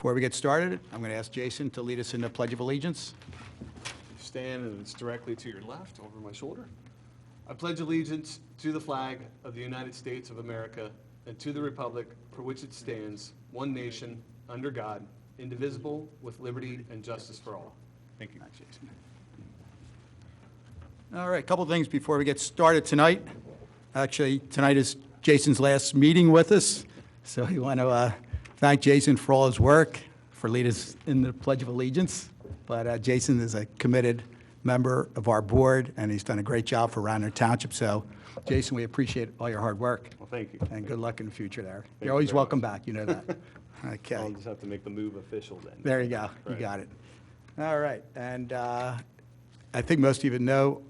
Before we get started, I'm going to ask Jason to lead us in the Pledge of Allegiance. Stand, and it's directly to your left, over my shoulder. I pledge allegiance to the flag of the United States of America and to the republic for which it stands, one nation, under God, indivisible, with liberty and justice for all. Thank you. Thanks, Jason. All right, a couple things before we get started tonight. Actually, tonight is Jason's last meeting with us, so we want to thank Jason for all his work, for leading us in the Pledge of Allegiance. But Jason is a committed member of our board, and he's done a great job for Radnor Township. So, Jason, we appreciate all your hard work. Well, thank you. And good luck in the future there. Thank You're always you very welcome much. back, you know that. Okay. I'll just have to make the move official then. There you go. You Right. got it. All right. And I think most of you know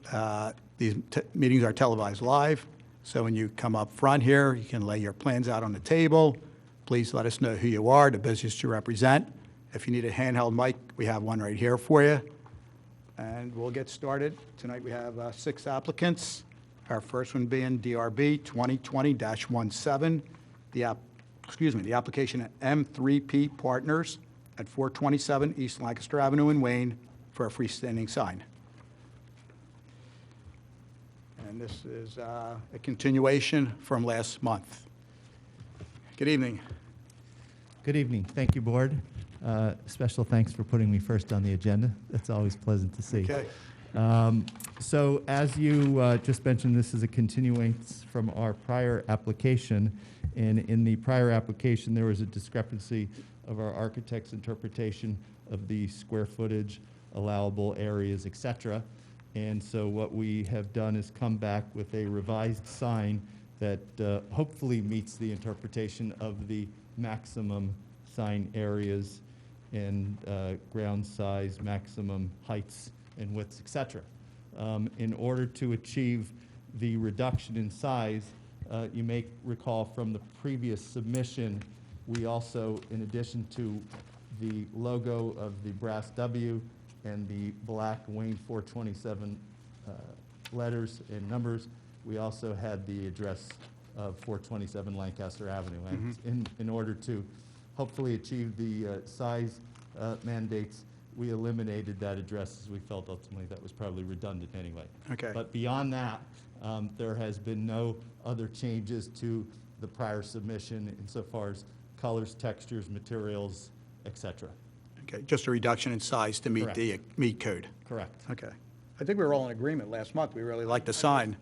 these meetings are televised live. So when you come up front here, you can lay your plans out on the table. Please let us know who you are, the business you represent. If you need a handheld mic, we have one right here for you. And we'll get started. Tonight we have 6 applicants. Our first one being DRB 2020-17. The application at M3P Partners at 427 East Lancaster Avenue in Wayne for a freestanding sign. And this is a continuation from last month. Good evening. Good evening. Thank you, Board. Special thanks for putting me first on the agenda. That's always pleasant to see. Okay. So as you just mentioned, this is a continuance from our prior application. And in the prior application, there was a discrepancy of our architect's interpretation of the square footage, allowable areas, et cetera. And so what we have done is come back with a revised sign that hopefully meets the interpretation of the maximum sign areas and ground size, maximum heights and widths, et cetera. In order to achieve the reduction in size, you may recall from the previous submission, we also, in addition to the logo of the brass W and the black Wayne 427 letters and numbers, we also had the address of 427 Lancaster Avenue. And in order to hopefully achieve the size mandates, we eliminated that address as we felt ultimately that was probably redundant anyway. Okay. But beyond that, there has been no other changes to the prior submission insofar as colors, textures, materials, et cetera. Okay. Just a reduction in size to meet Correct. the meet code. Correct. Okay. I think we were all in agreement last month. We really liked the sign.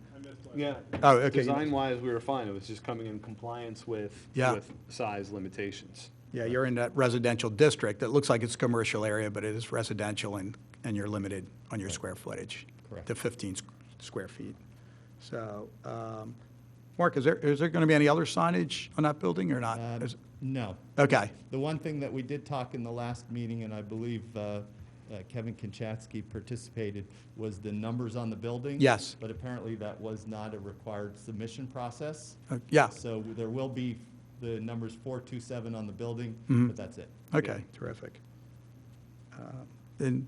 Yeah. Oh, okay. Design-wise, we were fine. It was just coming in compliance with size limitations. Yeah, you're in that residential district. It looks like it's a commercial area, but it is residential, and you're limited on your square footage Correct. to 15 square feet. So, Mark, is there going to be any other signage on that building or not? No. Okay. The one thing that we did talk in the last meeting, and I believe Kevin Konchatsky participated, was the numbers on the building. Yes. But apparently that was not a required submission process. Yeah. So there will be the numbers 427 on the building, but that's it. Okay, terrific. And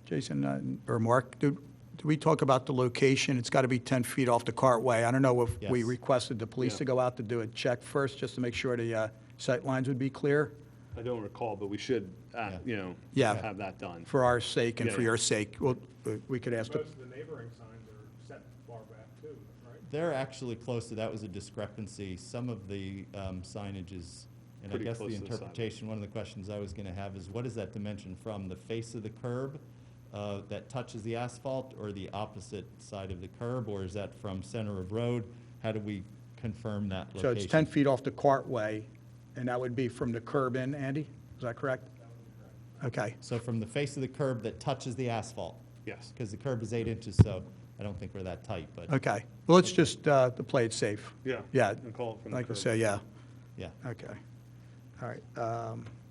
Jason or Mark, do we talk about the location? It's got to be 10 feet off the cartway. I don't know if we Yes. requested the police to go out to do a check first, just to make sure the sight lines would be clear I don't recall, but we should, Yeah. have that done. for our sake and Yeah, for yeah. your sake. Well, we could ask the, Most of the neighboring signs are set far back too, right? They're actually close to, that was a discrepancy. Some of the signage is, and Pretty I guess close the to the sidewalk. interpretation, one of the questions I was gonna have is what is that dimension from the face of the curb that touches the asphalt or the opposite side of the curb, or is that from center of road? How do we confirm that so location? it's 10 feet off the cartway, and that would be from the curb in, Andy? Is that correct? Okay, So from the face of the curb that touches the asphalt? Yes. Because the curb is 8 inches, so I don't think we're that tight, but okay. Well, let's just to play it safe. Yeah. Yeah, And call it from the like I curb. say, yeah, yeah. okay. All right,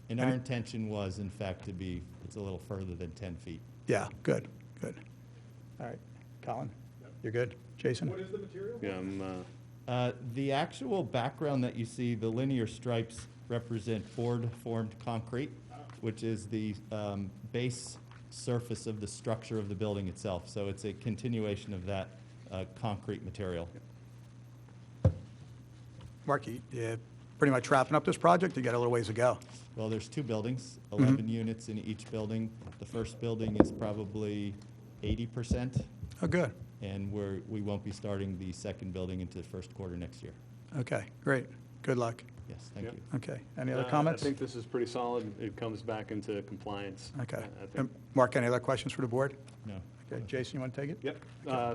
And our intention was, in fact, to be, it's a little further than 10 feet. yeah, good, good. All right, Colin, you're good? Jason? What is the material? Yeah, The actual background that you see, the linear stripes represent board-formed concrete, which is the base surface of the structure of the building itself. So it's a continuation of that concrete material. Mark, you pretty much wrapping up this project? You got a little ways to go? Well, there's 2 buildings, 11 units in each building. The first building is probably 80%, Oh, good. and we won't be starting the second building into the first quarter next year. Okay, great. Good luck. Yes, thank Yep. you. Okay. Any other comments? I think this is pretty solid. It comes back into compliance. Okay. I think. And Mark, any other questions for the board? No. Okay, Jason, you want to take it? Yep.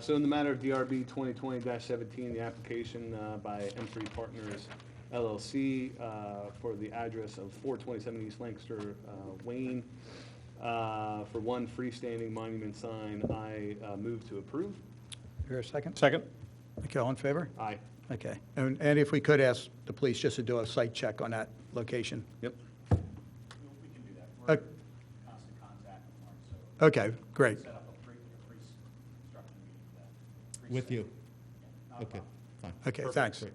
So in the matter of DRB 2020-17, the application by M3 Partners LLC for the address of 427 East Lancaster, Wayne, for one freestanding monument sign, I move to approve. Here a second? Second? Okay, all in favor? Aye. Okay. And if we could ask the police just to do a site check on that location? Yep. We can do that. We're in constant contact with Mark, so Okay, great. set up a pre-construction meeting With you? not a Okay, problem. fine. Okay, Perfect. thanks. Great.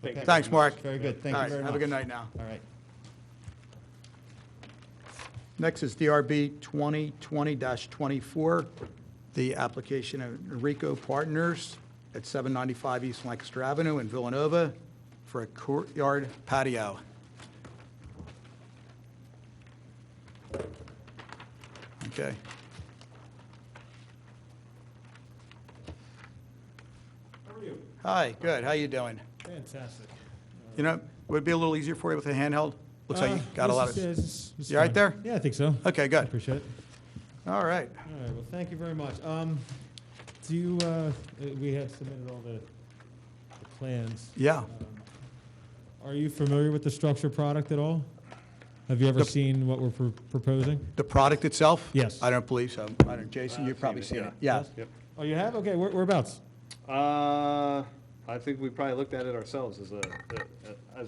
Thank Okay. you. Thanks, Mark. Very good, thank All you right, very much. have a good night now. All right. Next is DRB 2020-24, the application of Enrico Partners at 795 East Lancaster Avenue in Villanova for a courtyard patio. Okay. How are you? Hi, good, how you doing? Fantastic. You know, would it be a little easier for you with a handheld? Looks like you got a lot of, This is you all right fine. there? Yeah, I think so. Okay, good. Appreciate it. All right. All right, well, thank you very much. Do you, we had submitted all the plans. Yeah. Are you familiar with the structure product at all? Have you ever The- seen what we're proposing? The product itself? Yes. I don't believe so. I don't, Jason, you've probably seen it. Yeah. Yep. Oh, you have? Okay, whereabouts? I think we probably looked at it ourselves as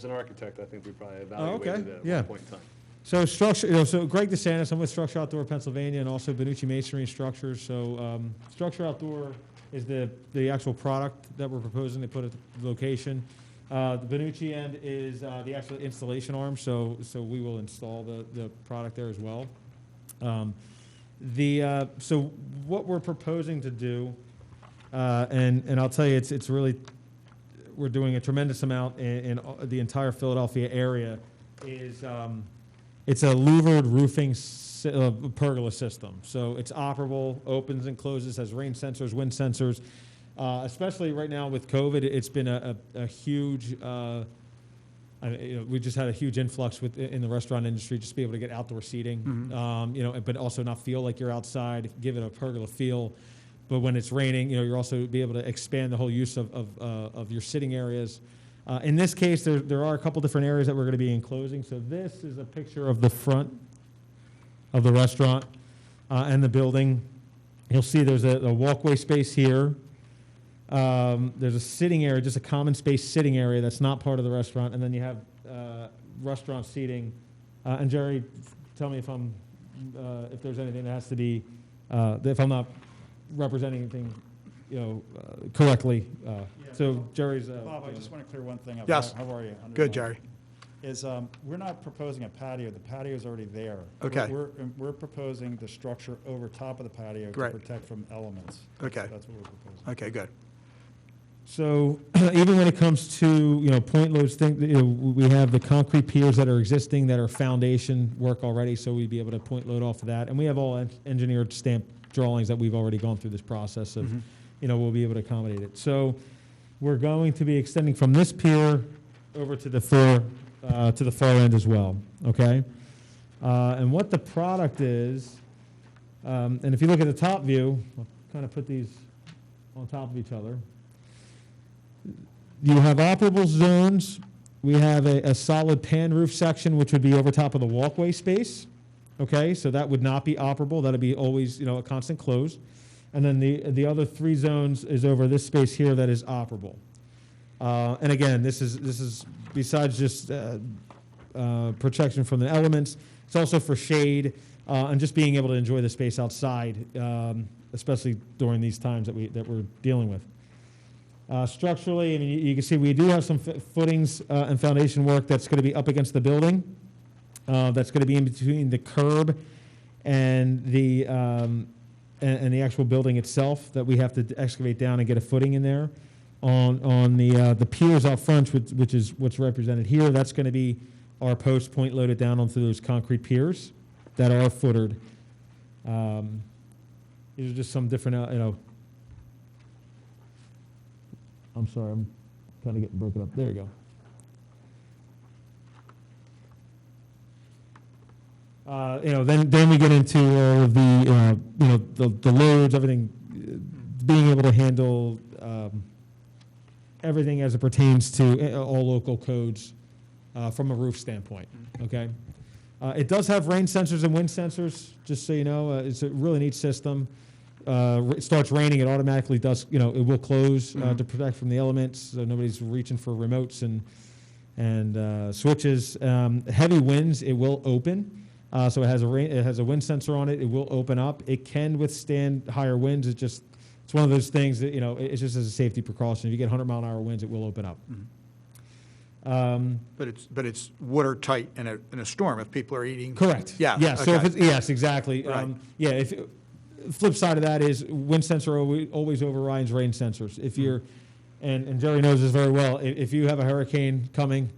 an architect. I think we probably okay. evaluated it at Yeah. one point in time. So structure, so Greg DeSantis, I'm with Structure Outdoor Pennsylvania and also Benucci Masonry and Structures. So Structure Outdoor is the actual product that we're proposing to put at the location. The Benucci end is the actual installation arm, so we will install the product there as well. So what we're proposing to do, and I'll tell you, it's really, we're doing a tremendous amount in the entire Philadelphia area, is it's a louvered roofing pergola system. So it's operable, opens and closes, has rain sensors, wind sensors. Especially right now with COVID, it's been a huge, we just had a huge influx in the restaurant industry, just to be able to get outdoor seating, but also not feel like you're outside, give it a pergola feel. But when it's raining, you're also be able to expand the whole use of your sitting areas. In this case, there are a couple different areas that we're going to be enclosing. So this is a picture of the front of the restaurant and the building. You'll see there's a walkway space here. There's a sitting area, just a common space sitting area that's not part of the restaurant, and then you have restaurant seating. And Jerry, tell me if there's anything that has to be, if I'm not representing anything, correctly. So Jerry's. Bob, I just want to clear one thing up. Yes. How are you? Good, Jerry. We're not proposing a patio. The patio is already there. Okay. We're proposing the structure over top of the patio to Great. protect from elements. Okay. That's what we're proposing. Okay, good. So even when it comes to, point loads, we have the concrete piers that are existing that are foundation work already, so we'd be able to point load off of that. And we have all engineered stamp drawings that we've already gone through this process of, we'll be able to accommodate it. So we're going to be extending from this pier over to the far end as well, okay? And what the product is, and if you look at the top view, I'll kind of put these on top of each other. You have operable zones. We have a solid pan roof section, which would be over top of the walkway space. Okay, so that would not be operable. That would be always, a constant close. And then the other 3 zones is over this space here that is operable. And again, this is besides just protection from the elements. It's also for shade and just being able to enjoy the space outside, especially during these times that we're dealing with. Structurally, you can see we do have some footings and foundation work that's going to be up against the building. That's going to be in between the curb and the actual building itself that we have to excavate down and get a footing in there. On the piers out front, which is what's represented here, that's going to be our post point loaded down onto those concrete piers that are footered. These are just some different, I'm sorry, I'm kind of getting broken up. There you go. Then we get into all of the loads, everything, being able to handle everything as it pertains to all local codes from a roof standpoint. Okay, it does have rain sensors and wind sensors. Just so you know, it's a really neat system. It starts raining, it automatically does. It will close to protect from the elements, so nobody's reaching for remotes and switches. Heavy winds, it will open. So it has a wind sensor on it. It will open up. It can withstand higher winds. It's one of those things that it's just as a safety precaution. If you get 100-mile-an-hour winds, it will open up. But it's watertight in a storm if people are eating. Correct. Yeah. Yeah. So okay. yes, exactly. Right. Flip side of that is wind sensor always overrides rain sensors. If you're, and Jerry knows this very well. If you have a hurricane coming,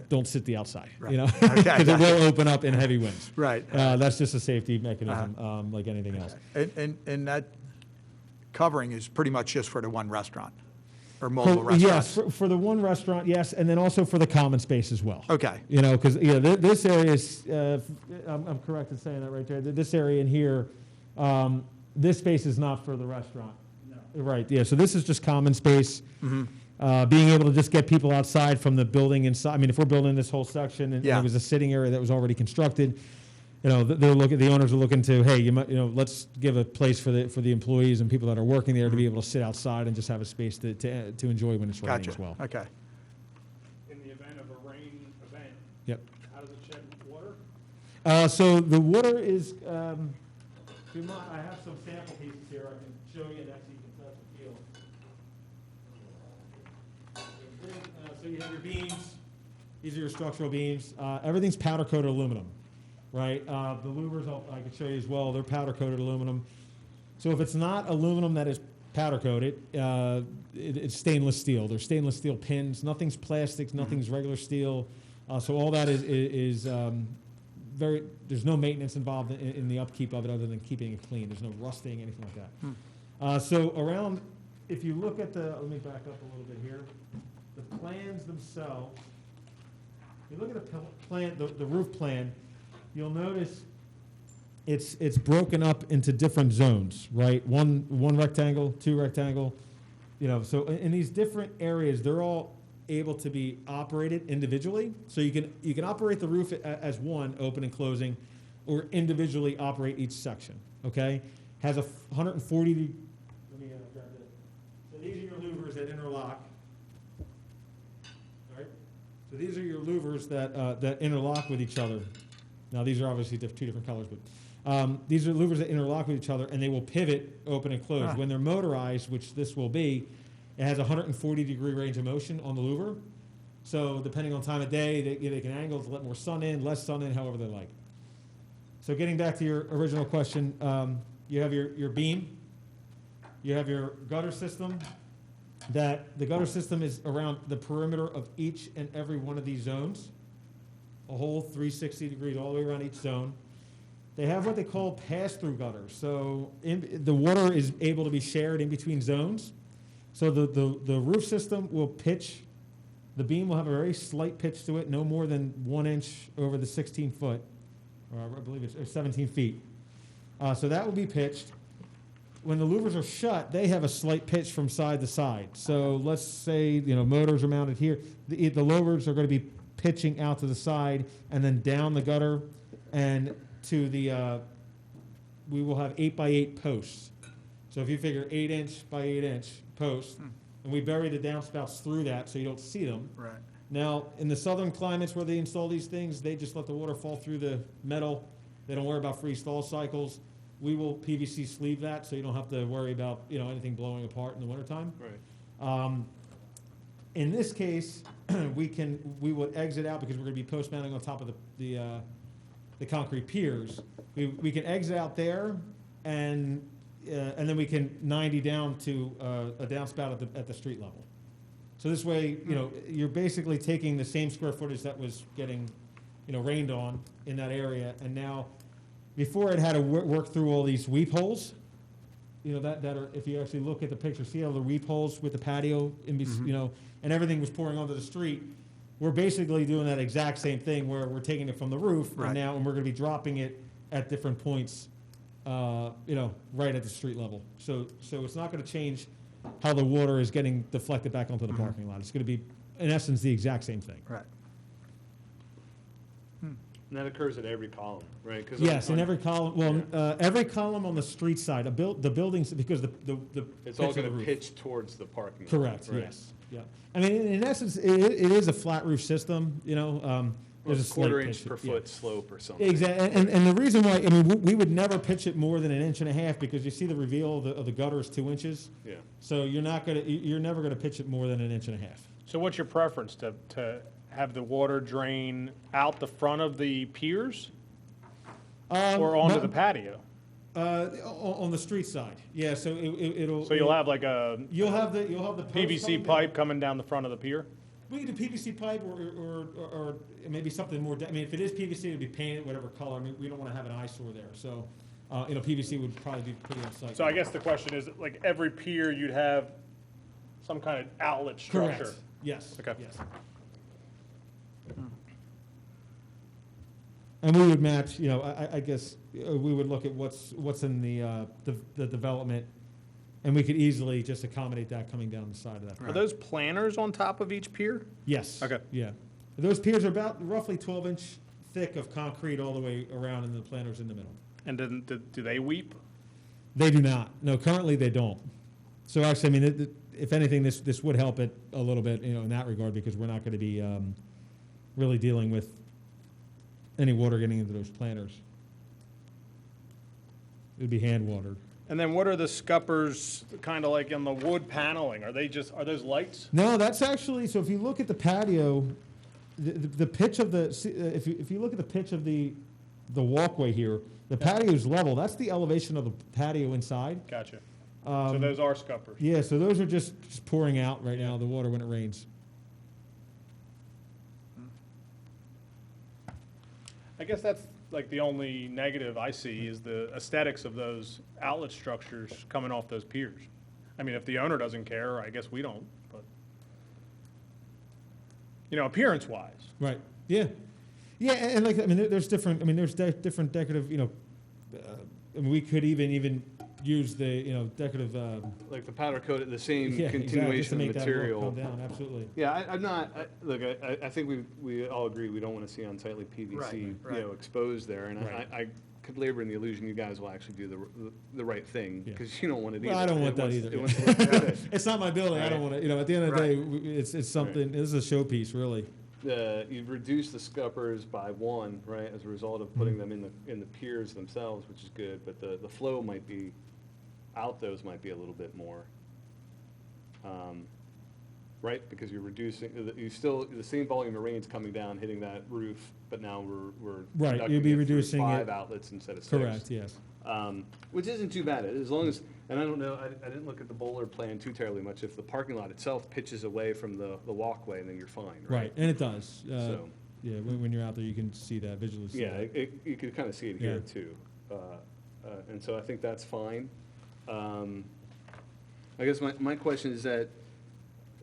don't sit the outside. Right. Because it will open up in heavy winds. Right. That's just a safety mechanism, like anything else. And that covering is pretty much just for the one restaurant or multiple restaurants? Yes, for the one restaurant, yes, and then also for the common space as well. Okay. Because this area is, I'm correct in saying that right there. This area in here, this space is not for the restaurant. No. Right. Yeah. So this is just common space. Mm-hmm. Being able to just get people outside from the building inside. I mean, if we're building this whole section and there was a sitting area that was already constructed, the owners are looking to, hey, let's give a place for the employees and people that are working there to be able to sit outside and just have a space to enjoy when it's raining as well. Okay. In the event of a rain event, Yep. how does it shed water? So the water is. I have some sample pieces here. I can show you that so you can touch and feel. So you have your beams. These are your structural beams. Everything's powder coated aluminum. Right, the louvers I can show you as well. They're powder coated aluminum. So if it's not aluminum that is powder coated, it's stainless steel. They're stainless steel pins. Nothing's plastics. Nothing's regular steel. So all that is very. There's no maintenance involved in the upkeep of it other than keeping it clean. There's no rusting, anything like that. So around, if you look at let me back up a little bit here. The plans themselves. If you look at the plan, the roof plan. You'll notice it's broken up into different zones, right? One rectangle, two rectangle, So in these different areas, they're all able to be operated individually. So you can operate the roof as one, open and closing, or individually operate each section. Okay, has a 140. Let me grab it. So these are your louvers that interlock. All right. So these are your louvers that interlock with each other. Now, these are obviously two different colors, but these are louvers that interlock with each other, and they will pivot, open and close. When they're motorized, which this will be, it has a 140-degree range of motion on the louver. So depending on time of day, they can angle to let more sun in, less sun in, however they like. So getting back to your original question, you have your beam. You have your gutter system. The gutter system is around the perimeter of each and every one of these zones. A whole 360 degrees all the way around each zone. They have what they call pass-through gutters. So the water is able to be shared in between zones. So the roof system will pitch. The beam will have a very slight pitch to it, no more than 1 inch over the 16 foot, or I believe it's 17 feet. So that will be pitched. When the louvers are shut, they have a slight pitch from side to side. So let's say motors are mounted here. The louvers are going to be pitching out to the side and then down the gutter and to the we will have 8x8 posts. So if you figure 8-inch by 8-inch posts, and we bury the downspouts through that so you don't see them. Right. Now, in the southern climates where they install these things, they just let the water fall through the metal. They don't worry about freeze thaw cycles. We will PVC sleeve that so you don't have to worry about anything blowing apart in the wintertime. Right. In this case, we would exit out because we're going to be post mounting on top of the concrete piers. We can exit out there, and and then we can 90 down to a downspout at the street level. So this way, you know, you're basically taking the same square footage that was getting, you know, rained on in that area, and now, before it had to work through all these weep holes, you know, that are, if you actually look at the picture, see all the weep holes with the patio, you know, and everything was pouring onto the street. We're basically doing that exact same thing where we're taking it from the roof, Right. and we're gonna be dropping it at different points, you know, right at the street level. So it's not gonna change how the water is getting deflected back onto the parking lot. It's gonna be, in essence, the exact same thing. Right. And that occurs at every column, right? 'Cause Yes, in on- every column, well, every column on the street side, the buildings, because the It's all pitch of the gonna roof. pitch towards the parking lot. Correct, right? yes, yeah. I mean, in essence, it is a flat roof system, you know, Or there's a slight quarter inch pitch, per yeah. foot slope or something. Exactly, and the reason why, I mean, we would never pitch it more than 1.5 inches, because you see the reveal of the gutter is 2 inches. Yeah. So you're never gonna pitch it more than 1.5 inches. So what's your preference, to have the water drain out the front of the piers or onto the patio? On the street side, yeah, so it'll. So you'll have like a You'll have the post PVC coming down. pipe coming down the front of the pier? We can do PVC pipe or maybe something more, I mean, if it is PVC, it'd be painted whatever color. I mean, we don't want to have an eyesore there, so, you know, PVC would probably be pretty on site. So I guess the question is, like, every pier you'd have some kind of outlet structure? Correct, yes, Okay. yes. And we would match, you know, I guess, we would look at what's in the development, and we could easily just accommodate that coming down the side of that. Are those planters on top of each pier? Yes. Okay. Yeah. Those piers are about roughly 12-inch thick of concrete all the way around, and the planters in the middle. And then, do they weep? They do not. No, currently they don't. So actually, I mean, if anything, this would help it a little bit, you know, in that regard, because we're not going to be really dealing with any water getting into those planters. It would be hand watered. And then what are the scuppers, kind of like in the wood paneling? Are those lights? No, that's actually, so if you look at the patio, the pitch of if you look at the pitch of the walkway here, the patio's level. That's the elevation of the patio inside. Gotcha. So those are scuppers? Yeah, so those are just pouring out right now, the water when it rains. I guess that's like the only negative I see is the aesthetics of those outlet structures coming off those piers. I mean, if the owner doesn't care, I guess we don't, but, you know, appearance-wise. Right. Yeah. Yeah, and like, I mean, there's different, I mean, there's different decorative, you know, I mean, we could even use the, you know, decorative, Like the powder coat, the same yeah, exactly, just to continuation of make that look material. come down, absolutely. Yeah, I'm not, look, I think we all agree we don't want to see unsightly PVC, Right, you right. know, exposed there. And Right. I could labor in the illusion you guys will actually do the right thing, Yeah. because you don't want it either. Well, I don't It want that wants- either. it wants to look good. It's not my building, I don't Right. want to, you know, at the end of the day, Right. it's something, this is a showpiece, really. You've reduced the scuppers by 1, right, as a result of putting them in the piers themselves, which is good, but the flow might be, out those might be a little bit more. Right, because you're reducing, the same volume of rain's coming down, hitting that roof, but now we're Right, conducting you'd be it through reducing 5 it- outlets instead of 6. Correct, yes. Which isn't too bad, as long as, and I don't know, I didn't look at the bowler plan too terribly much. If the parking lot itself pitches away from the walkway, then you're fine, right? Right, and it does. So- Yeah, when you're out there, you can see that, visually see Yeah, that. you could kind of see it here Yeah. too. And so I think that's fine. I guess my question is that,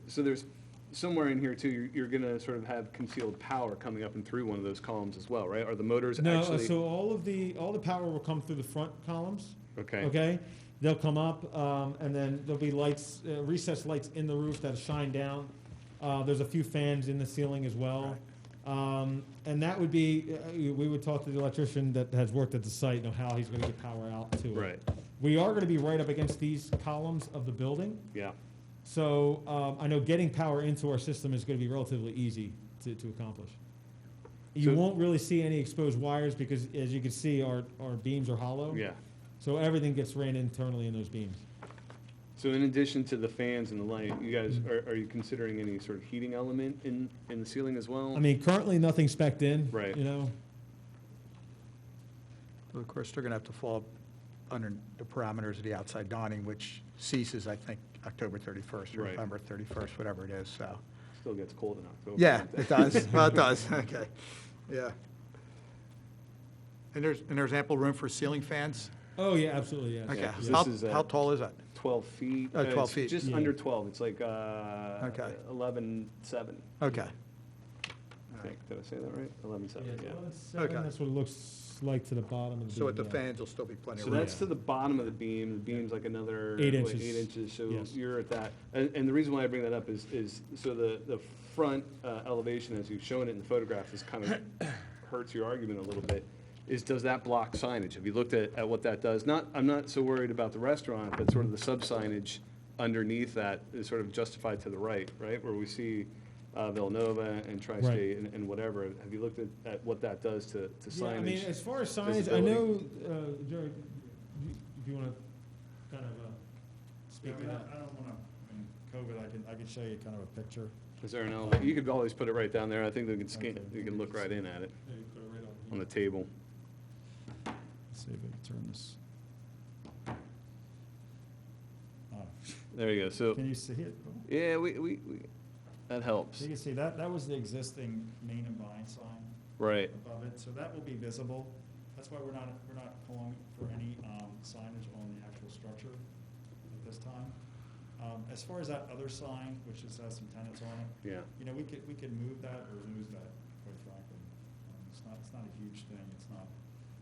so there's, somewhere in here too, you're gonna sort of have concealed power coming up and through one of those columns as well, right? Are the motors No, actually? so all the power will come through the front columns. Okay. Okay, they'll come up, and then there'll be lights, recessed lights in the roof that shine down. There's a few fans in the ceiling as well. And that would be, we would talk to the electrician that has worked at the site, know how he's gonna get power out to it. Right, We are gonna be right up against these columns of the building, yeah. so, I know getting power into our system is gonna be relatively easy to accomplish. You So- won't really see any exposed wires because, as you can see, our beams are hollow. Yeah. So everything gets ran internally in those beams. So in addition to the fans and the light, you guys, are you considering any sort of heating element in the ceiling as well? I mean, currently, nothing's spec'd in. Right. You know, Of course, they're going to have to fall under the parameters of the outside dining, which ceases, I think, October 31st or Right. November 31st, whatever it is, so. Still gets cold in October. Yeah, it does. Well, it does, okay, yeah. And there's ample room for ceiling fans? Oh, yeah, absolutely, yes. Okay. Yeah, 'cause How this is, how tall is that? 12 feet. Oh, 12 It's feet. Just Yeah. under 12. It's like Okay. 11.7, Okay, I think. Did I say that right? 11.7, Yeah, yeah. 11.7, Okay. that's what it looks like to the bottom of the beam. so with the yeah. fans, will still be plenty of So room? that's to the bottom of the beam. The beam's like another 8 what, inches. 8 inches. So Yes. you're at that. And the reason why I bring that up is so the front elevation, as you've shown it in the photograph, is kind of hurts your argument a little bit. Is does that block signage? Have you looked at what that does? I'm not so worried about the restaurant, but sort of the sub signage underneath that is sort of justified to the right, where we see Villanova and Tri-State and whatever. Have you looked at what that does to signage? Yeah, I mean, as far as signage, I visibility? know, Jerry, if you want to kind of speak to that. I don't wanna, I mean, COVID, I can show you kind of a picture. Is there an element? You could always put it right down there. I think they can scan. You can look right in at it Yeah, you put it right on the table. Let's see if I can turn this. Oh, There you go. So can you see it? yeah, we that helps. So you can see that was the existing main and vine sign Right. above it, so that will be visible. That's why we're not calling for any signage on the actual structure at this time. As far as that other sign, which just has some tenants on it, Yeah. you know, we could move that or lose that, quite frankly. It's not a huge thing,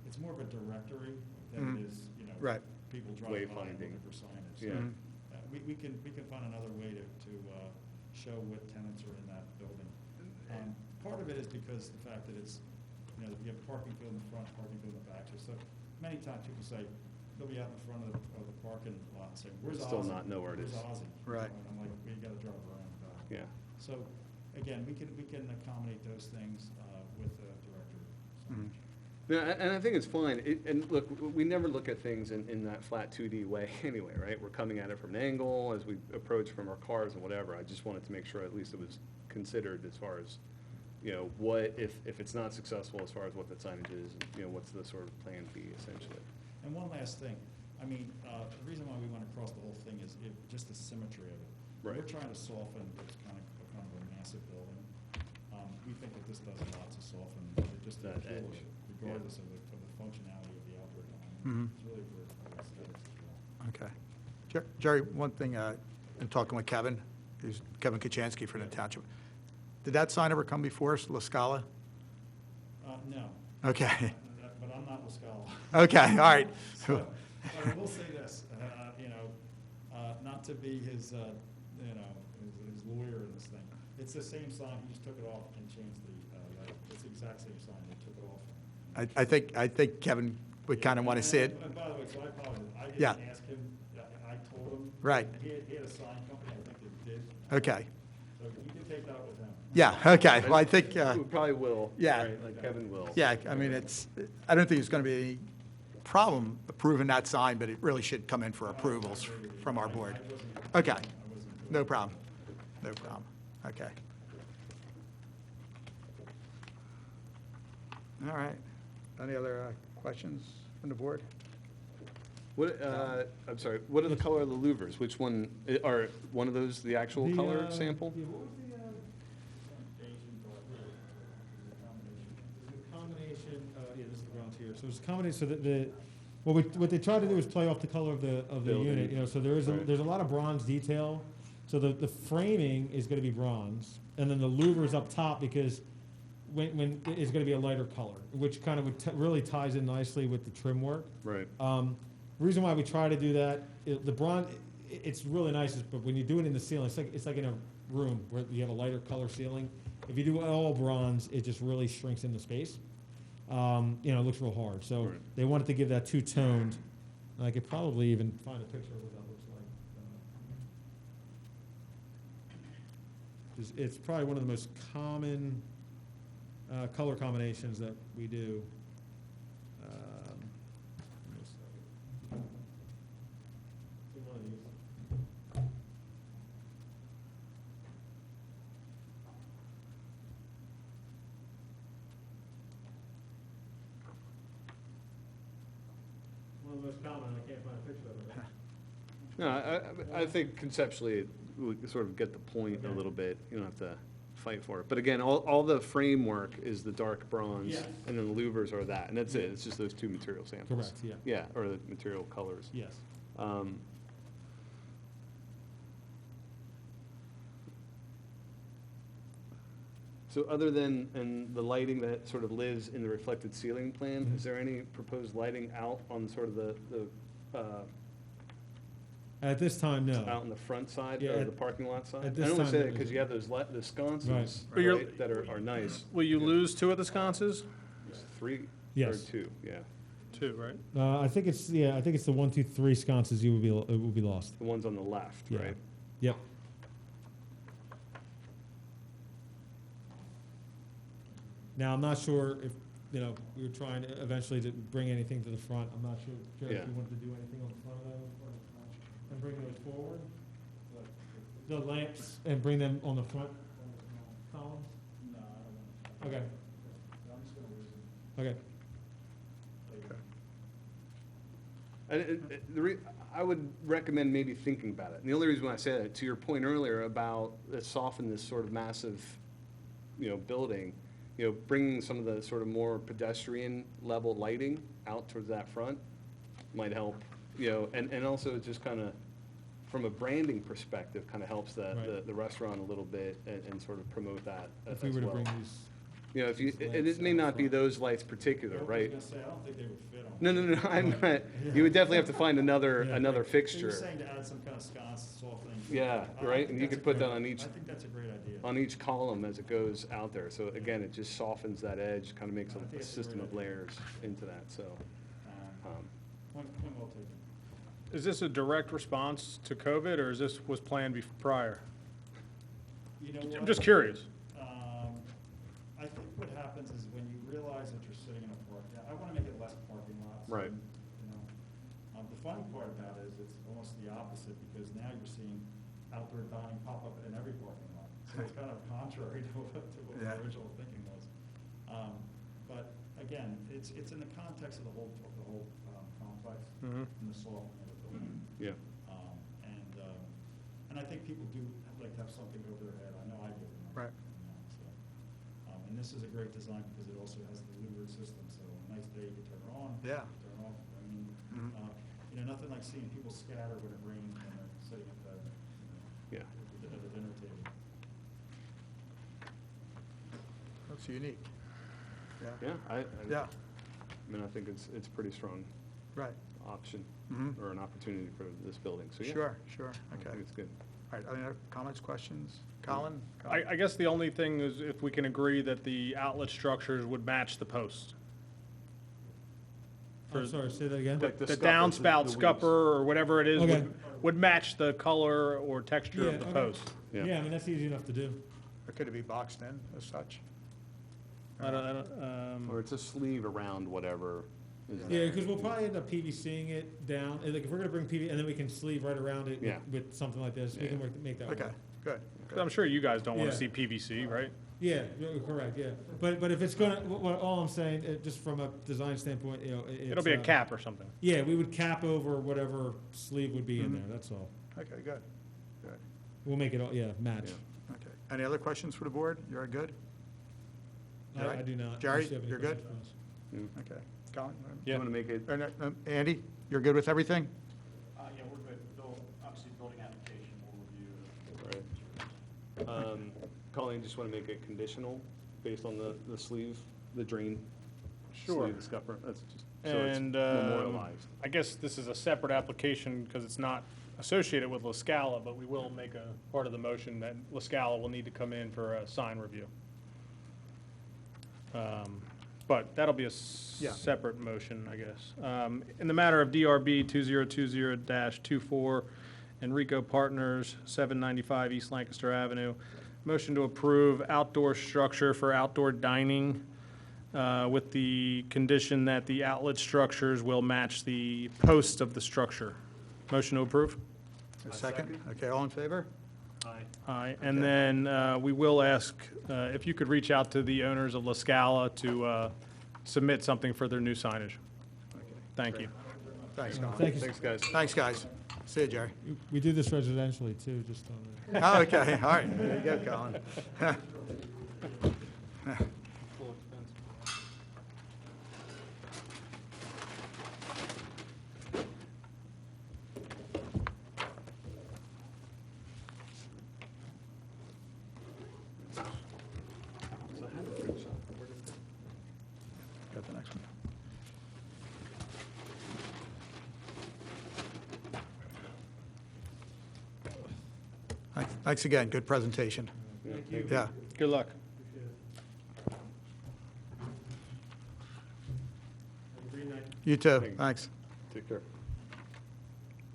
it's more of a directory than it is, you know. Right. People driving by and Wayfinding. looking for signage. Yeah. Mhm. We can find another way to show what tenants are in that building. Part of it is because the fact that it's, you know, you have parking field in the front, parking field in the back, so many times people say, they'll be out in front of the parking lot and say, where's Ozzy? Still not know where it is. Where's Ozzy? Right. And I'm like, we gotta drive around the back. Yeah. So, again, we can accommodate those things with the director. Mhm. Yeah, and I think it's fine. And look, we never look at things in that flat 2D way anyway, right? We're coming at it from an angle as we approach from our cars and whatever. I just wanted to make sure at least it was considered as far as, you know, what if it's not successful as far as what the signage is, you know, what's the sort of plan B essentially. And one last thing, I mean, the reason why we went across the whole thing is just the symmetry of it. Right. We're trying to soften what's kind of a massive building. We think that this does a lot to soften just the That appeal of edge. it, regardless of the functionality of the outdoor Mhm. dining. It's really for aesthetics as well. Okay. Jerry, one thing, in talking with Kevin, who's Kevin Kachansky from the Township, did that sign ever come before us, La Scala? No, Okay, but I'm not Lascala. okay, all right. So, but I will say this, you know, not to be his, you know, his lawyer in this thing. It's the same sign, he just took it off and changed the, letter. It's the exact same sign, they took it off. I think Kevin would kind of want to see it. And by the way, so I apologize, I Yeah. didn't ask him, I told him. Right. He had a sign company, I think they did. Okay, So you can take that with him. yeah, okay, well, I think, We probably will. yeah. Right, like Kevin will. yeah, I mean, I don't think it's going to be any problem approving that sign, but it really should come in for approvals from our board. Okay, no problem, no problem, okay. All right, any other questions from the board? What, I'm sorry, what are the color of the louvers? Which one, are one of those the actual The, color sample? yeah, what was the, combination, yeah, this is the ground here. So it's a combination, so that what they tried to do is play off the color of the Building. unit, you know, so there's Right. a lot of bronze detail. So the framing is gonna be bronze, and then the louvers up top, because when is gonna be a lighter color, which kind of really ties in nicely with the trim work. Right. The reason why we try to do that, the bronze, it's really nice, but when you do it in the ceiling, it's like in a room where you have a lighter color ceiling. If you do all bronze, it just really shrinks in the space. You know, it looks real hard. So Right. they wanted to give that two-toned. And I could probably even find a picture of what that looks like. It's probably one of the most common color combinations that we do. Give me a second. See one of these. one of the most common, I can't find a picture of it. No, I think conceptually, we sort of get the point a little bit. You don't have to fight for it. But again, all the framework is the dark bronze, Yes. and then the louvers are that, and that's it. It's just those two material samples. Correct, yeah. Yeah, or the material colors. Yes. So other than, and the lighting that sort of lives in the reflected ceiling plan, is there any proposed lighting out on sort of the At this time, no. out in the front side Yeah, or at- the parking lot side? at this I only time, say there that because isn't. you have those the sconces, Right. But you're- right, that are nice. Will you lose two of the sconces? There's three or Yes. two, yeah. Two, right? I think it's the 1, 2, 3 sconces you will be lost. The ones on the left, Yeah. right? Yep. Now, I'm not sure if, we were trying eventually to bring anything to the front. I'm not sure, Jerry, if Yeah. you wanted to do anything on the front of those and bring those forward? The lamps and bring them on the front columns? No, I don't want to. Okay, I'm just gonna lose them. okay. I would recommend maybe thinking about it. And the only reason why I say that, to your point earlier about let's soften this sort of massive, building, bringing some of the sort of more pedestrian level lighting out towards that front might help, and also just kind of, from a branding perspective, kind of helps Right. the restaurant a little bit and sort of promote that If as we were to well. bring these, If you, these and lamps it may out not be front. those lights particular, I was right? gonna say, I don't think they would fit on. No, I'm not, you would definitely have to find another Yeah. another So you're fixture. saying to add some kind of sconce softening? Yeah, I right, think and you that's could a put great- that on each, I think that's a great idea. on each column as it goes out there. So again, it just softens that edge, kind of makes I think a it's a system great of layers into that, so. Point well taken. Is this a direct response to COVID, or is this was planned prior? You know I'm what? just curious. I think what happens is when you realize that you're sitting in a park, I want to make it less parking lots. Right. and, the funny part about it is it's almost the opposite because now you're seeing outdoor dining pop up in every parking lot. So it's kind of contrary to what Yeah. the original thinking was. But again, it's in the context of the whole complex Mhm. and the softening of the building. Yeah, And I think people do like to have something over their head. I know I do. Right. And this is a great design because it also has the louvered system, so a nice day you can turn it on. Yeah. Turn it off. I mean, Mhm. nothing like seeing people scatter when it rains when they're sitting at yeah. the dinner table. That's unique. Yeah, I Yeah, mean, I think it's pretty strong right. option Mhm. or an opportunity for this building, so yeah. Sure, I okay. think it's good. All right, other comments, questions? Colin? I guess the only thing is if we can agree that the outlet structures would match the post. I'm sorry, say that again? Like The scuppers, downspout the scupper weaves. or whatever it is Okay. would match the color or texture Yeah, of the okay. post. Yeah. Yeah, I mean, that's easy enough to do. Or could it be boxed in as such? I don't, Or it's a sleeve around whatever is Yeah, there. because we'll probably end up PVCing it down, and, like, if we're gonna bring PV, and then we can sleeve right around it Yeah. with something like this, we Yeah. can make that work. Okay, good. 'cause I'm sure you guys don't want Yeah. to see PVC, right? Yeah, correct, yeah. But if it's gonna, all I'm saying, just from a design standpoint, It'll be a cap or something. Yeah, we would cap over whatever sleeve would be in Mhm. there, that's all. Okay, good, good. We'll make it all, yeah, match. Yeah. Okay. Any other questions for the board? You're good? Jerry? I do not. Jerry, Unless you have any you're good? questions for us. Okay. Colin? You want to make it, Or no, Andy, you're good with everything? Yeah, we're good. Obviously, building application, we'll review. right. Colleen, just want to make it conditional based on the sleeve, the drain? Sure. Sleeve, the scupper, that's just, so it's And memorialized. I guess this is a separate application because it's not associated with La Scala, but we will make a part of the motion that La Scala will need to come in for a sign review. But that'll be a Yeah. separate motion, I guess. In the matter of DRB 2020-24, Enrico Partners, 795 East Lancaster Avenue, motion to approve outdoor structure for outdoor dining with the condition that the outlet structures will match the post of the structure. Motion to approve? A second? Okay, all in favor? Aye. And then we will ask if you could reach out to the owners of La Scala to submit something for their new signage. Okay. Thank you. Thanks, Colin. Thank you. Thanks, guys. Thanks, guys. See you, Jerry. We do this residentially too, just on the. Oh, okay, all right, there you go, Colin. Got the next one. Thanks again, good presentation. Yeah. Good luck. You too, thanks. Take care.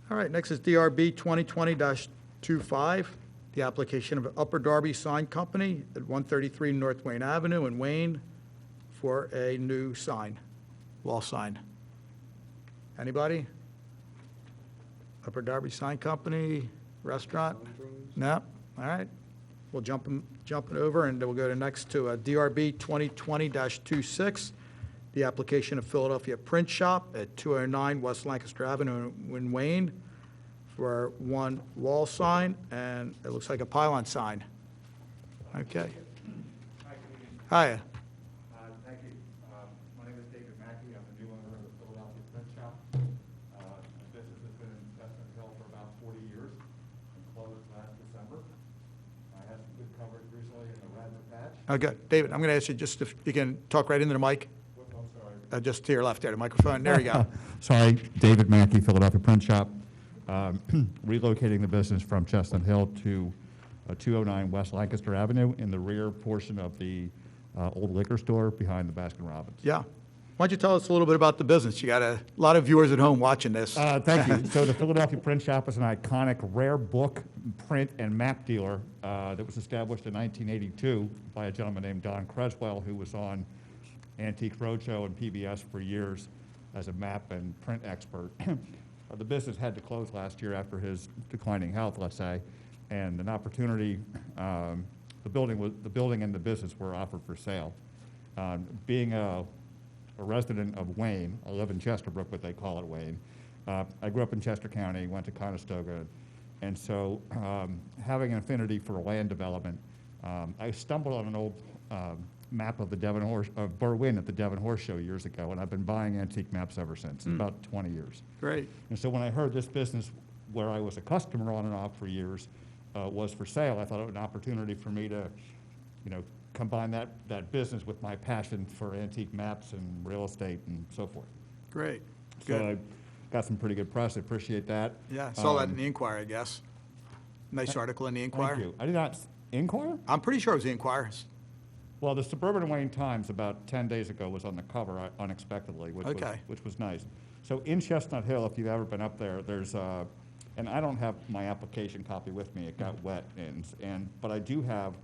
All right, next is DRB 2020-25, the application of Upper Darby Sign Company at 133 North Wayne Avenue in Wayne for a new sign, wall sign. Anybody? Upper Darby Sign Company, restaurant? No? All right. We'll jump it over, and we'll go to next to DRB 2020-26, the application of Philadelphia Print Shop at 209 West Lancaster Avenue in Wayne for one wall sign, and it looks like a pylon sign. Okay. Hiya. Thank you. My name is David Mackey. I'm the new owner of the Philadelphia Print Shop. The business has been in Chestnut Hill for about 40 years and closed last December. I had some good coverage recently in the Radnor patch. Oh, good. David, I'm going to ask you just if you can talk right into the mic, I'm sorry. just to your left there, the microphone. There you go. Sorry, David Mackey, Philadelphia Print Shop. Relocating the business from Chestnut Hill to 209 West Lancaster Avenue in the rear portion of the old liquor store behind the Baskin-Robbins. Yeah. Why don't you tell us a little bit about the business? You got a lot of viewers at home watching this. Thank you. So the Philadelphia Print Shop is an iconic rare book, print, and map dealer that was established in 1982 by a gentleman named Don Creswell, who was on Antique Roadshow and PBS for years as a map and print expert. The business had to close last year after his declining health, let's say, and an opportunity, the building and the business were offered for sale. Being a resident of Wayne, I live in Chesterbrook, but they call it Wayne. I grew up in Chester County, went to Conestoga, and so having an affinity for land development, I stumbled on an old map of the of Berwyn at the Devon Horse Show years ago, and I've been buying antique maps ever since, about 20 years. Great. And so when I heard this business, where I was a customer on and off for years, was for sale, I thought it was an opportunity for me to, combine that business with my passion for antique maps and real estate and so forth. Great. So Good. I got some pretty good press. I appreciate that. Yeah, saw that in the Inquirer, I guess. Nice article in the Inquirer. Thank you. I did not Inquirer? I'm pretty sure it was the Inquirer. Well, the Suburban Wayne Times about 10 days ago was on the cover unexpectedly, which was nice. So in Chestnut Hill, if you've ever been up there, there's and I don't have my application copy with me. It got wet, but I do have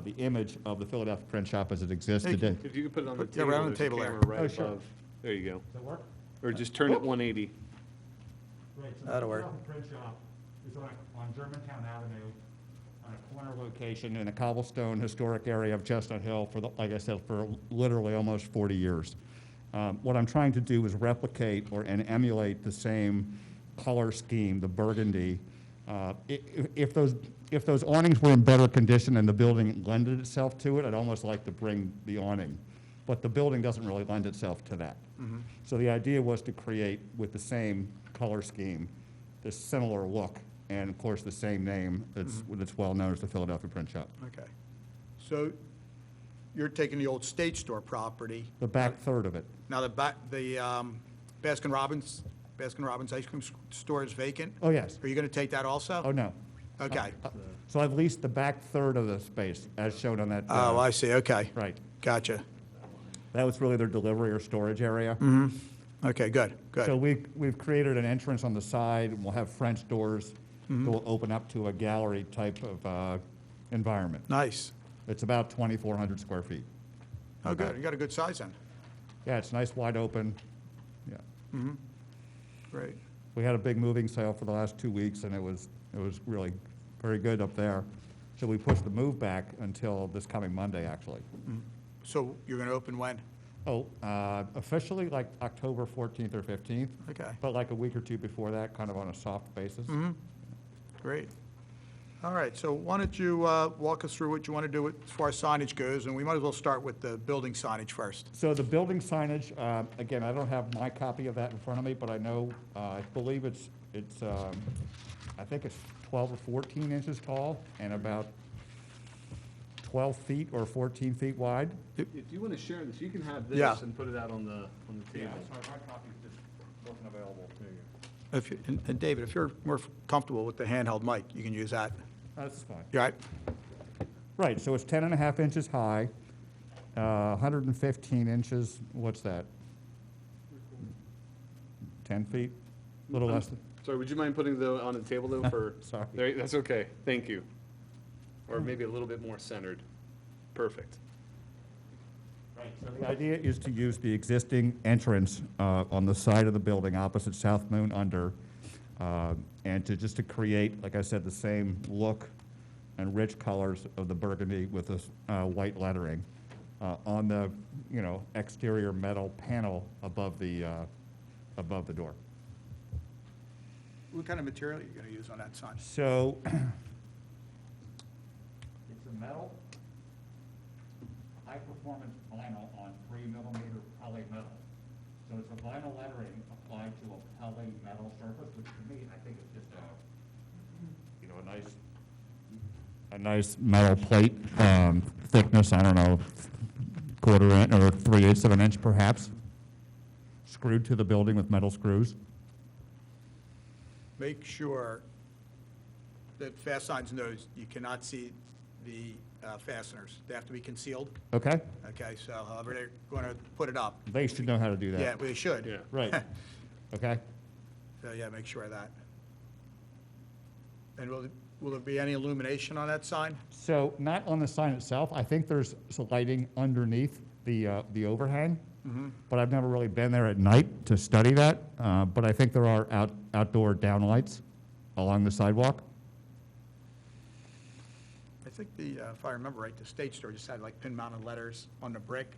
the image of the Philadelphia Print Shop as it exists Hey, today. If you could put it on the Yeah, table, right on the there's a table there. camera right Oh, sure. above. There you go. Does that work? Or just turn it 180. Right, so That'll work. The Print Shop is on Germantown Avenue, on a corner location in a cobblestone historic area of Chestnut Hill like I said, for literally almost 40 years. What I'm trying to do is replicate and emulate the same color scheme, the burgundy. If those awnings were in better condition and the building lended itself to it, I'd almost like to bring the awning. But the building doesn't really lend itself to that. So the idea was to create, with the same color scheme, this similar look, and of course the same name that's well known as the Philadelphia Print Shop. Okay. So you're taking the old State Store property. The back third of it. Now, the Baskin-Robbins ice cream store is vacant? Oh, yes. Are you going to take that also? Oh, no. Okay. So I've leased the back third of the space, as shown on that. Oh, I see, okay. Right. Gotcha. That was really their delivery or storage area. Okay, good, So good. we've created an entrance on the side, and we'll have French doors that will open up to a gallery type of environment. Nice. It's about 2,400 square feet. Oh, good, you got a good size then. Yeah, it's nice, wide open. Yeah. Great. We had a big moving sale for the last 2 weeks, and it was really very good up there. So we pushed the move back until this coming Monday, actually. So you're going to open when? Officially like October 14th or 15th, Okay, but like a week or two before that, kind of on a soft basis. great. All right, so why don't you walk us through what you want to do as far as signage goes, and we might as well start with the building signage first. So the building signage, again, I don't have my copy of that in front of me, but I know, I believe it's, I think it's 12 or 14 inches tall and about 12 feet or 14 feet wide. If you want to share this, you can have this Yeah. and put it out on the table. sorry, my copy just wasn't available to you. And David, if you're more comfortable with the handheld mic, you can use that. That's fine. You all right? Right, so it's 10 and a half inches high, 115 inches, what's that? 10 feet, a little less than, Sorry, would you mind putting on the table though for? sorry. There, that's okay, thank you. Or maybe a little bit more centered. Perfect. So the idea is to use the existing entrance on the side of the building opposite South Moon Under, and to create, like I said, the same look and rich colors of the burgundy with this white lettering on the, exterior metal panel above the door. What kind of material are you going to use on that sign? So it's a metal, high-performance vinyl on 3mm poly metal. So it's a vinyl lettering applied to a poly metal surface, which to me, I think is just a nice metal plate, thickness, I don't know, quarter inch or 3/8 of an inch perhaps, screwed to the building with metal screws. Make sure that fast signs knows you cannot see the fasteners. They have to be concealed. Okay? Okay, so however they're going to put it up. They should know how to do that. Yeah, well, they should. Yeah. Right. Okay? So, yeah, make sure of that. And will there be any illumination on that sign? So not on the sign itself. I think there's some lighting underneath the overhang, but I've never really been there at night to study that. But I think there are outdoor downlights along the sidewalk. I think if I remember right, the State Store just had like pin-mounted letters on the brick.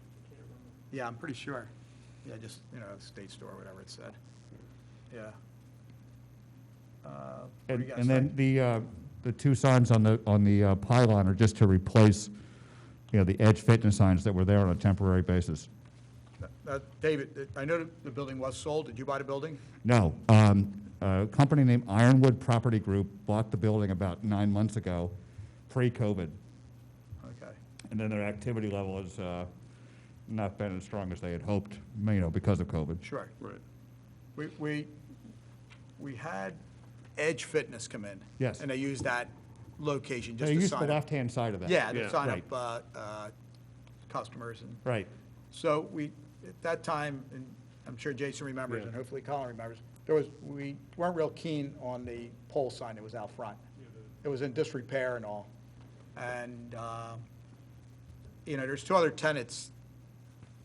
Yeah, I'm pretty sure. Yeah, just, State Store, whatever it said. Yeah. What do you guys And then think? the two signs on the pylon are just to replace, the Edge fitness signs that were there on a temporary basis. David, I know the building was sold. Did you buy the building? No, a company named Ironwood Property Group bought the building about 9 months ago, pre-COVID. Okay. And then their activity level has not been as strong as they had hoped, because of COVID. Sure. Right. We had Edge Fitness come in. Yes. And they used that location just They to used the sign up. left-hand side of that. Yeah, to Yeah. sign Right. up customers. And Right. so at that time, and I'm sure Jason remembers, Yeah. and hopefully Colin remembers, we weren't real keen on the pole sign that was out front. It was in disrepair and all. And, there's two other tenants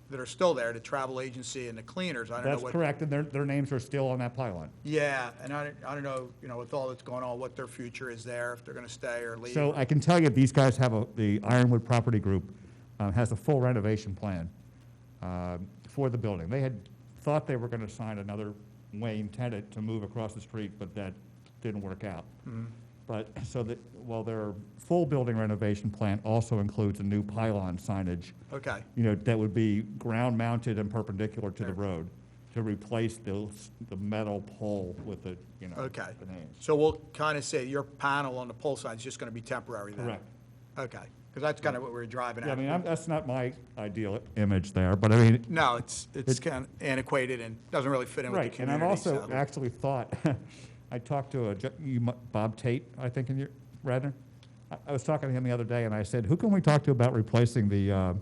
that are still there, the travel agency and the cleaners. I don't know That's what. correct, and their names are still on that pylon. Yeah, and I don't know, with all that's going on, what their future is there, if they're going to stay or leave. So I can tell you, these guys have the Ironwood Property Group has a full renovation plan for the building. They had thought they were going to sign another Wayne tenant to move across the street, but that didn't work out. But their full building renovation plan also includes a new pylon signage, Okay, that would be ground mounted and perpendicular to the road to replace the metal pole with the, okay. the names. So we'll kind of say your panel on the pole sign is just going to be temporary then? Correct. Okay, because that's kind of what we're driving Yeah, at. that's not my ideal image there, but I mean, No, it's kind of antiquated and doesn't really fit in with the right, and community. I've also so- actually thought, I talked to Bob Tate, I think, in your, Radnor. I was talking to him the other day, and I said, who can we talk to about replacing the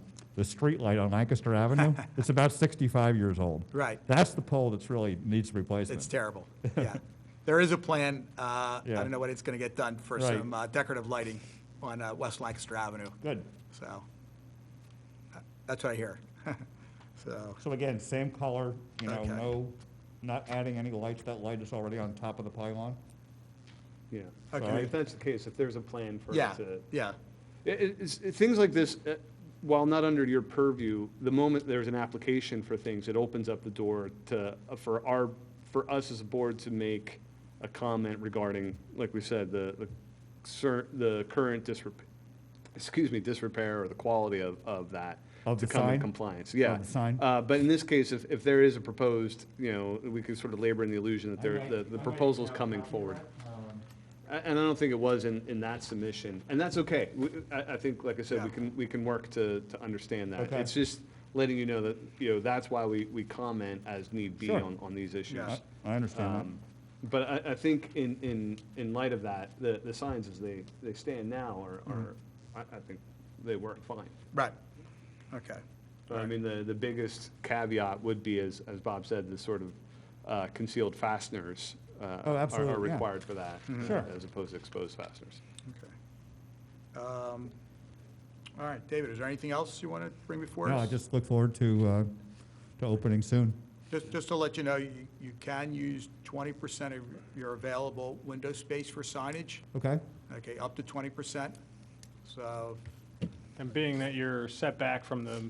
street light on Lancaster Avenue? It's about 65 years old. Right. That's the pole that's really needs replacement. It's terrible, yeah. There is a plan, I Yeah. don't know when it's going to get done, for Right. some decorative lighting on West Lancaster Avenue, Good. so that's what I hear. So, So again, same color, Okay. not adding any lights. That light is already on top of the pylon. Yeah. Okay. I mean, if that's the case, if there's a plan for yeah, it to. yeah, Things like this, while not under your purview, the moment there's an application for things, it opens up the door to, for us as a board to make a comment regarding, like we said, the current disrepair or the quality of that. Of to the come in sign? compliance, yeah. Of the sign? But in this case, if there is a proposed, we could sort of labor in the illusion that the proposal's coming forward. And I don't think it was in that submission, and that's okay. I think, like I said, we can work to understand that. Okay. It's just letting you know that, that's why we comment as need be Sure. on these issues. Yes. I understand But I think in light of that, the signs as they stand now are, I think they work fine. Right, okay. But I mean, the biggest caveat would be, as Bob said, the sort of concealed fasteners absolutely, are yeah. required for that, Sure. as opposed to exposed fasteners. Okay. All right, David, is there anything else you want to bring before that. us? No, I just look forward to opening soon. Just to let you know, you can use 20% of your available window space for signage, Okay? okay, up to 20%. So, And being that you're set back from the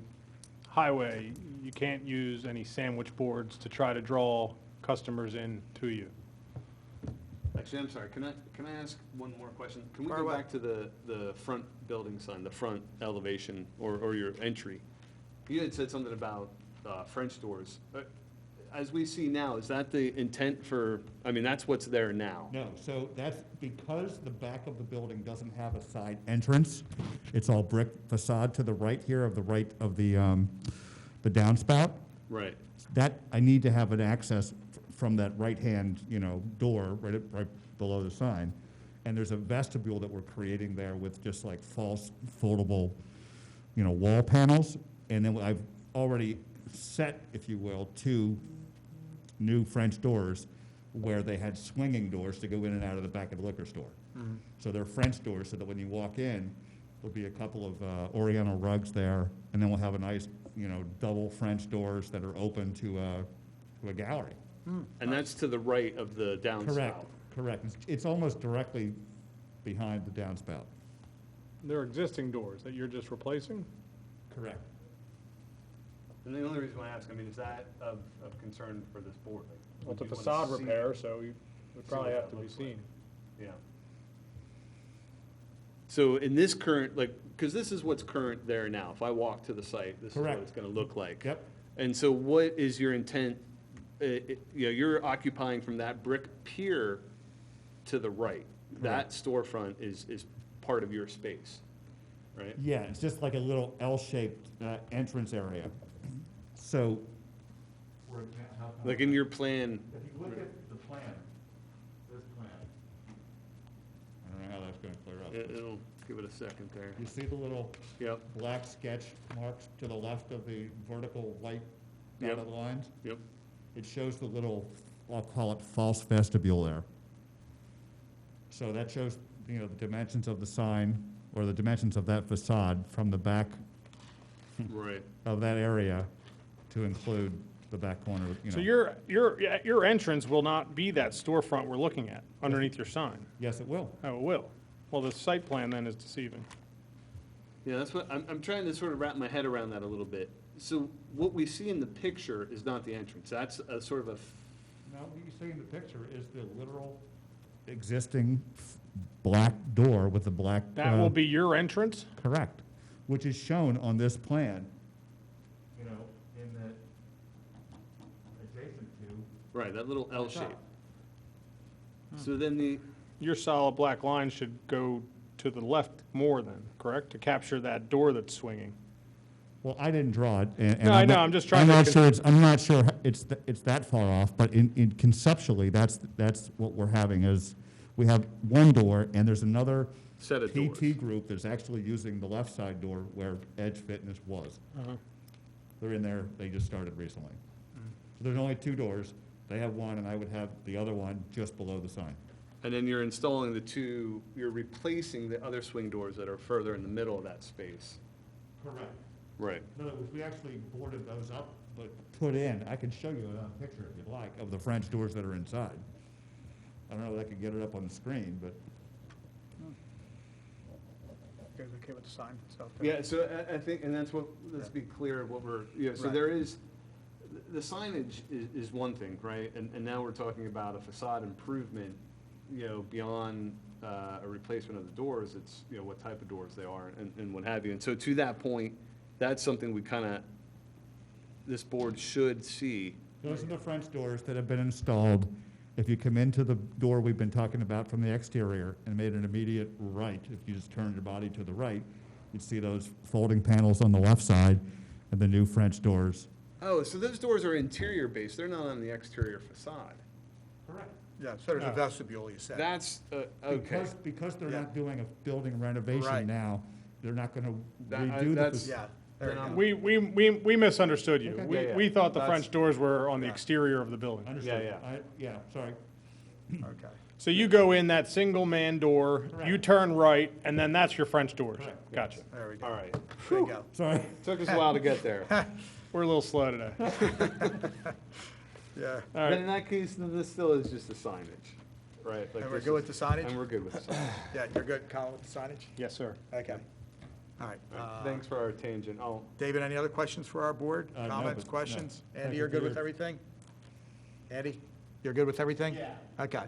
highway, you can't use any sandwich boards to try to draw customers in to you. Actually, I'm sorry, can I ask one more question? Can we Fire go away. back to the front building sign, the front elevation, or your entry? You had said something about French doors. As we see now, is that the intent for, I mean, that's what's there now? No, so that's because the back of the building doesn't have a side entrance. It's all brick facade to the right here of the downspout. Right. That, I need to have an access from that right-hand, door right below the sign. And there's a vestibule that we're creating there with just like false foldable, wall panels. And then I've already set, if you will, 2 new French doors where they had swinging doors to go in and out of the back of the liquor store. So they're French doors so that when you walk in, there'll be a couple of Oriental rugs there, and then we'll have a nice, double French doors that are open to a gallery. And that's to the right of the downspout? Correct. It's almost directly behind the downspout. There are existing doors that you're just replacing? Correct. And the only reason why I ask, I mean, is that of concern for this board? Like, Well, it's a would you wanna facade see- repair, so it would probably what have that to be looks like. seen. Yeah. So in this current, because this is what's current there now. If I walk to the site, this is what Correct. it's going to look like. Yep. And so what is your intent? You're occupying from that brick pier to the right. That storefront is part of your space, right? Yeah, it's just like a little L-shaped entrance area. So. Like in your plan, If you look at the plan, this plan. I don't know how that's gonna clear up. it'll give it a second there. You see the little Yep, black sketch marks to the left of the vertical white Yep. dotted lines? yep. It shows the little, I'll call it false vestibule there. So that shows, the dimensions of the sign, or the dimensions of that facade from the back Right. of that area to include the back corner, So your entrance will not be that storefront we're looking at underneath your sign? Yes, it will. Oh, it will. Well, the site plan then is deceiving. Yeah, that's what, I'm trying to sort of wrap my head around that a little bit. So what we see in the picture is not the entrance. That's a sort of a, Now, what you see in the picture is the literal existing black door with the black. That will be your entrance? Correct, which is shown on this plan, in the adjacent to. right, that little L shape. Hmm. So then Your solid black line should go to the left more then, correct? To capture that door that's swinging. Well, I didn't draw it, and No, I know, I'm just trying to I'm not sure it's that far off, but in conceptually, that's what we're having is, we have one door, and there's another set of doors. PT group that's actually using the left side door where Edge Fitness was. Uh-huh. They're in there, they just started recently. So there's only 2 doors, they have one, and I would have the other one just below the sign. And then you're installing you're replacing the other swing doors that are further in the middle of that space. Correct. Right. In other words, we actually boarded those up, but put in, I can show you a picture if you'd like, of the French doors that are inside. I don't know if I could get it up on the screen, but. You guys okay with the sign itself? Yeah, so I think, and that's what, let's be clear of what we're, so Right. there is, the signage is one thing, right? And now we're talking about a facade improvement, beyond a replacement of the doors. It's, what type of doors they are and what have you. And so to that point, that's something we kind of, this board should see. Those are the French doors that have been installed. If you come into the door we've been talking about from the exterior and made an immediate right, if you just turned your body to the right, you'd see those folding panels on the left side and the new French doors. Oh, so those doors are interior based, they're not on the exterior facade. Correct. Yeah, so there's a vestibule, you said. That's, okay. Because they're Yeah. not doing a building renovation Right. now, they're not gonna That- redo the. that's- Yeah, there you Then go. We misunderstood you. Okay. Yeah, yeah. We thought the That's- French doors were on the Yeah. exterior of the building. Understood. Yeah, Yeah, sorry. Okay. So you go in that single man door, you Correct. turn right, and then that's your French doors. Correct. Gotcha. There we go. All right. There you go. Sorry. Took us a while to get there. We're a little slow today. Yeah. All But in right. that case, then this still is just the signage, right? Like And we're this good with is- the signage? And we're good with the signage. Yeah, you're good, Colin, with the signage? Yes, sir. Okay. All right. Thanks for our tangent. Oh, David, any other questions for our board? No, Comments, but- no. questions? Thank Andy, you you're for good with your- everything? Andy, you're good with everything? Yeah. Okay,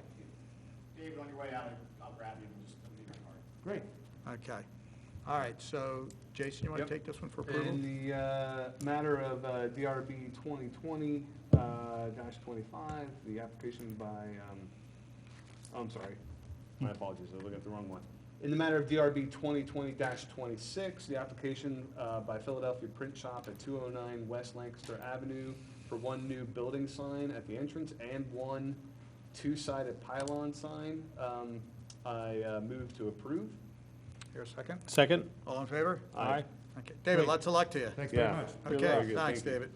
David, on your way out, I'll grab you and just leave your card. Great. okay. All right, so Jason, you want Yep. to take this one for approval? in the matter of DRB 2020 -25, the application by, I'm sorry, my apologies, I was looking at the wrong one. In the matter of DRB 2020-26, the application by Philadelphia Print Shop at 209 West Lancaster Avenue for one new building sign at the entrance and one two-sided pylon sign. I move to approve. Here a second. Second? All in favor? Aye. Okay, David, lots of luck to you. Thanks very Yeah. much. Very Okay, good, thanks, thank you. David.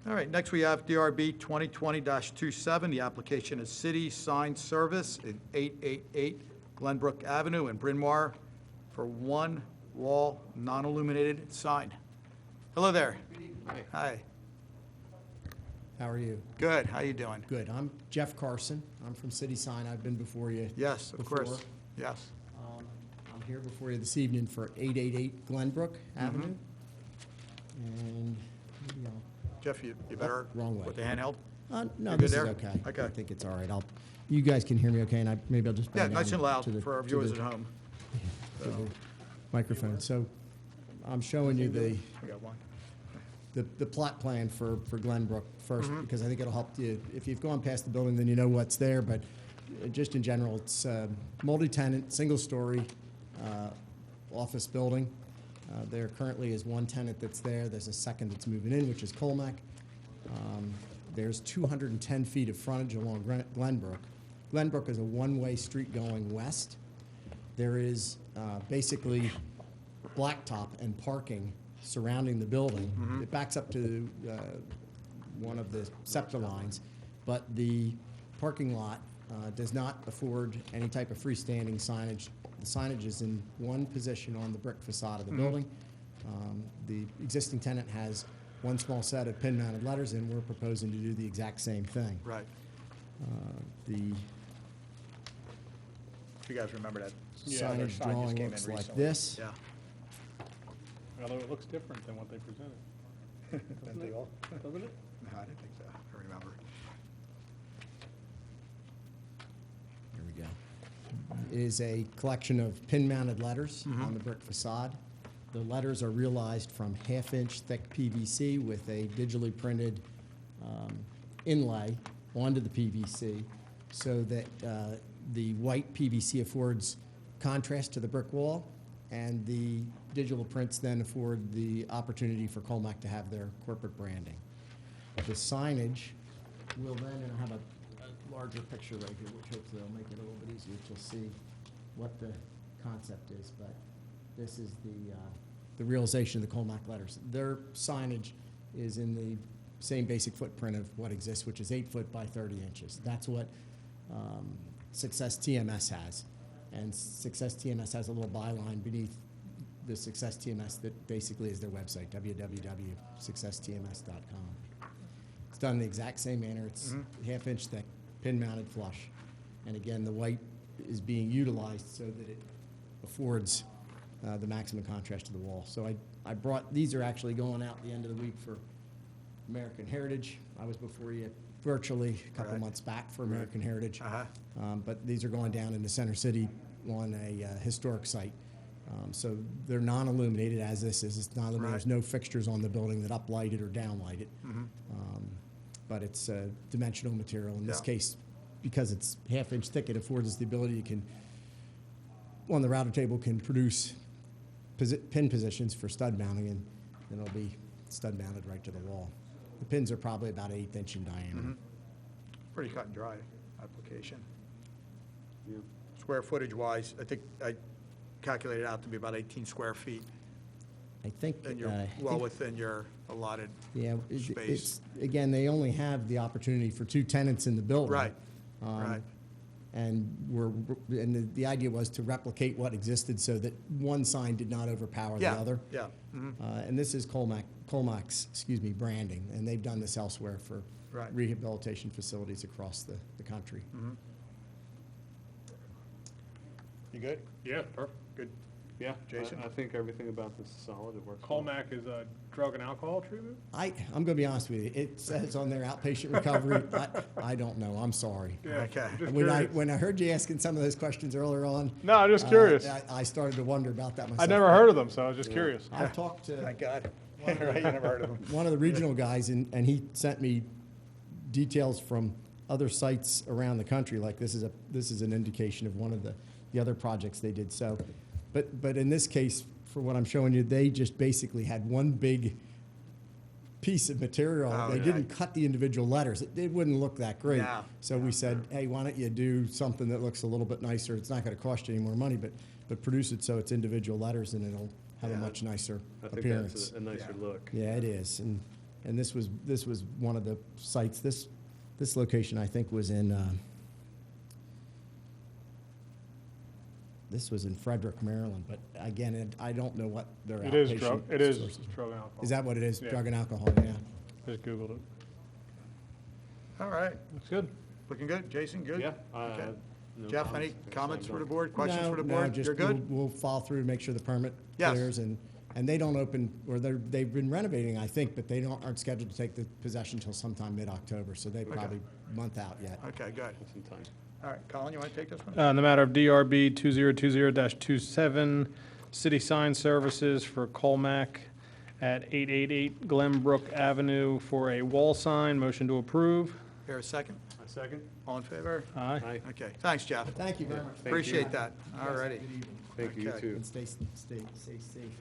All right, next we have DRB 2020-27. The application is City Sign Service at 888 Glenbrook Avenue in Bryn Mawr for one wall non-illuminated sign. Hello there. Hi. How are you? Good, how you doing? Good. I'm Jeff Carson. I'm from City Sign. I've been before you. Yes, of course. Before. Yes. I'm here before you this evening for 888 Glenbrook Avenue. And maybe Jeff, you better wrong way. with the handheld? no, You're good this is there? okay. Okay. I think it's all right. You guys can hear me okay, and maybe I'll just Yeah, bend nice down and loud to the- for our to viewers the- at home. to the microphone. So I'm showing you We got one. the plot plan for Glenbrook first, Mm-hmm. because I think it'll help you. If you've gone past the building, then you know what's there, but just in general, it's multi-tenant, single-story office building. There currently is one tenant that's there. There's a second that's moving in, which is Colmac. There's 210 feet of frontage along Glenbrook. Glenbrook is a one-way street going west. There is basically blacktop and parking surrounding the building. It backs up to one of the SEPTA lines, but the parking lot does not afford any type of freestanding signage. The signage is in one position on the brick facade of the building. The existing tenant has one small set of pin-mounted letters, and we're proposing to do the exact same thing. Right. The If you guys remember that. Yeah, their signage sign just drawing came in looks like recently. this. Yeah. Although it looks different than what they presented. Didn't they all? Doesn't it? No, I didn't think so. I remember. Here we go. It is a collection of pin-mounted letters on the brick facade. The letters are realized from half-inch thick PVC with a digitally printed inlay onto the PVC so that the white PVC affords contrast to the brick wall, and the digital prints then afford the opportunity for Colmac to have their corporate branding. The signage will then, and I have a larger picture right here, which hopefully will make it a little bit easier to see what the concept is, but this is the realization of the Colmac letters. Their signage is in the same basic footprint of what exists, which is 8 foot by 30 inches. That's what Success TMS has. And Success TMS has a little byline beneath the Success TMS that basically is their website, www.successtms.com. It's done in the exact same manner. It's half-inch thick, pin-mounted flush. And again, the white is being utilized so that it affords the maximum contrast to the wall. So I brought, these are actually going out the end of the week for American Heritage. I was before you virtually a couple Right. months back for American Heritage. Uh-huh. But these are going down in the center city on a historic site. So they're non-illuminated, as this is. It's not illuminated. There's Right. no fixtures on the building that uplight it or downlight it. But it's a dimensional material. In this Yeah. case, because it's half-inch thick, it affords us the ability, on the router table, can produce pin positions for stud mounting, and then it'll be stud mounted right to the wall. The pins are probably about 1/8 inch in diameter. Pretty cut and dry application. Yeah. Square footage wise, I think I calculated out to be about 18 square feet, I think, and you're I well think- within your allotted. yeah, space. again, they only have the opportunity for 2 tenants in the building. Right, Um, right. And the idea was to replicate what existed so that one sign did not overpower the Yeah, other. yeah. Mhm. And this is Colmax, branding, and they've done this elsewhere for Right. rehabilitation facilities across the country. You good? Yeah, perfect. Good. Yeah, Jason? I think everything about this is solid, it works. well. Colmac is a drug and alcohol treatment? I'm going to be honest with you, it says on their outpatient recovery, I don't know, I'm sorry. Yeah, Okay. just When curious. I heard you asking some of those questions earlier on. No, I'm just curious. I started to wonder about that myself. I never heard of them, so I was just curious. I've talked to Thank God. Right, you never heard of them. one of the regional guys, and he sent me details from other sites around the country, like this is an indication of one of the other projects they did. So, but in this case, for what I'm showing you, they just basically had one big piece of material. Oh, They yeah. didn't cut the individual letters. It wouldn't look that great. No. So we said, hey, why don't you do something that looks a little bit nicer? It's not going to cost you any more money, but produce it so it's individual letters, and it'll have a Yeah. much nicer I think appearance. that's a nicer Yeah. look. Yeah, it is, and this was one of the sites. This location, I think, was in this was in Frederick, Maryland. But again, I don't know what their It is outpatient drug, it is sources- drug and alcohol. Is that what it is? Yeah. Drug and alcohol. Yeah. Just Googled it. All right, Looks good. looking good. Jason, good? Yeah. Okay. No Jeff, any comments. comments for the Signed board, questions No, for the no, board? just You're good? We'll follow through to make sure the permit Yes. clears, and they don't open, or they've been renovating, I think, but they aren't scheduled to take the possession until sometime mid-October. So they probably month out yet. Okay, good. That's in time. All right, Colin, you want to take this one? In the matter of DRB 2020-27, city sign services for Colmac at 888 Glenbrook Avenue for a wall sign. Motion to approve. Here, a second. A second? All in favor? Aye. Aye. Okay, thanks, Jeff. Thank you very much. Thank you. Appreciate that. All righty. Thank you, you Okay. too. And stay safe. You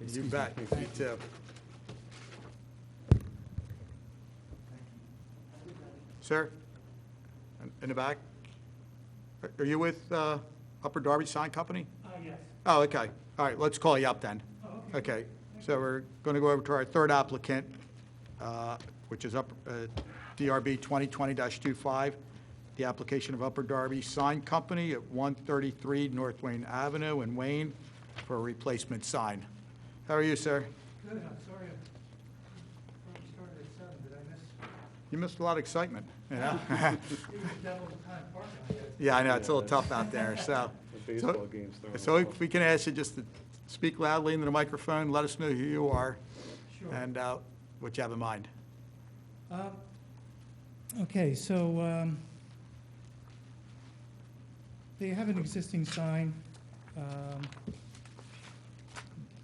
Excuse me. bet. You too. Sir? In the back? Are you with Upper Darby Sign Company? Yes. Oh, okay. All right, let's call you up then. Okay, so we're going to go over to our third applicant, which is DRB 2020-25, the application of Upper Darby Sign Company at 133 North Wayne Avenue in Wayne for a replacement sign. How are you, sir? Good, I'm sorry, I started at 7, did I miss? You missed a lot of excitement, you know? It was double the time parking, I guess. Yeah, I know, it's a little tough out there, so. The baseball game's throwing So us if we can ask you just to speak loudly into the microphone, let us know who you are Sure. and what you have in mind. Okay, so they have an existing sign. Get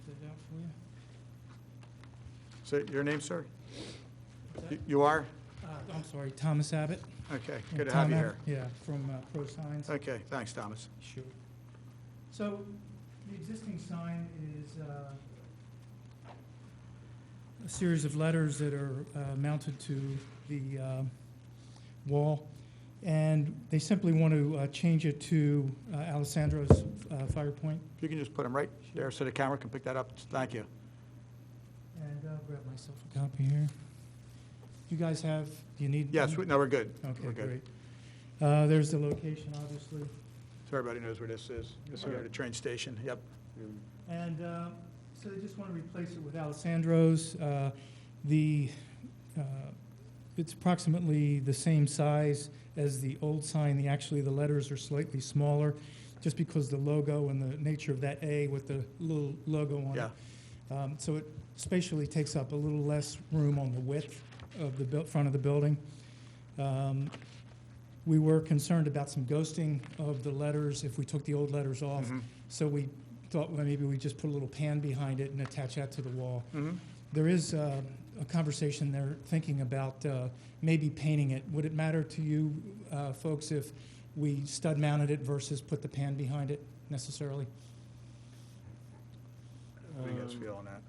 it out for you. So your name, sir? What's that? You are? I'm sorry, Thomas Abbott. Okay, Yeah, good to have Tom you Abbott, here. Yeah, from Pro Signs. Okay, thanks, Thomas. Sure. So the existing sign is a series of letters that are mounted to the wall, and they simply want to change it to Alessandro's fire point. If you can just put them right there so the camera can pick that up, thank you. And I'll grab myself a copy here. You guys have, do you need? Yes, one? no, we're good. Okay, We're good. great. There's the location, obviously. So everybody knows where this is. Yes, We're sir. at the train station, yep. And so they just want to replace it with Alessandro's. It's approximately the same size as the old sign. Actually, the letters are slightly smaller. just because the logo and the nature of that A with the little logo on it. Yeah. So it spatially takes up a little less room on the width of the front of the building. We were concerned about some ghosting of the letters if we took the old letters off. So we thought, well, maybe we just put a little pan behind it and attach that to the wall. There is a conversation there thinking about maybe painting it. Would it matter to you folks if we stud mounted it versus put the pan behind it necessarily? What do you guys feel on that?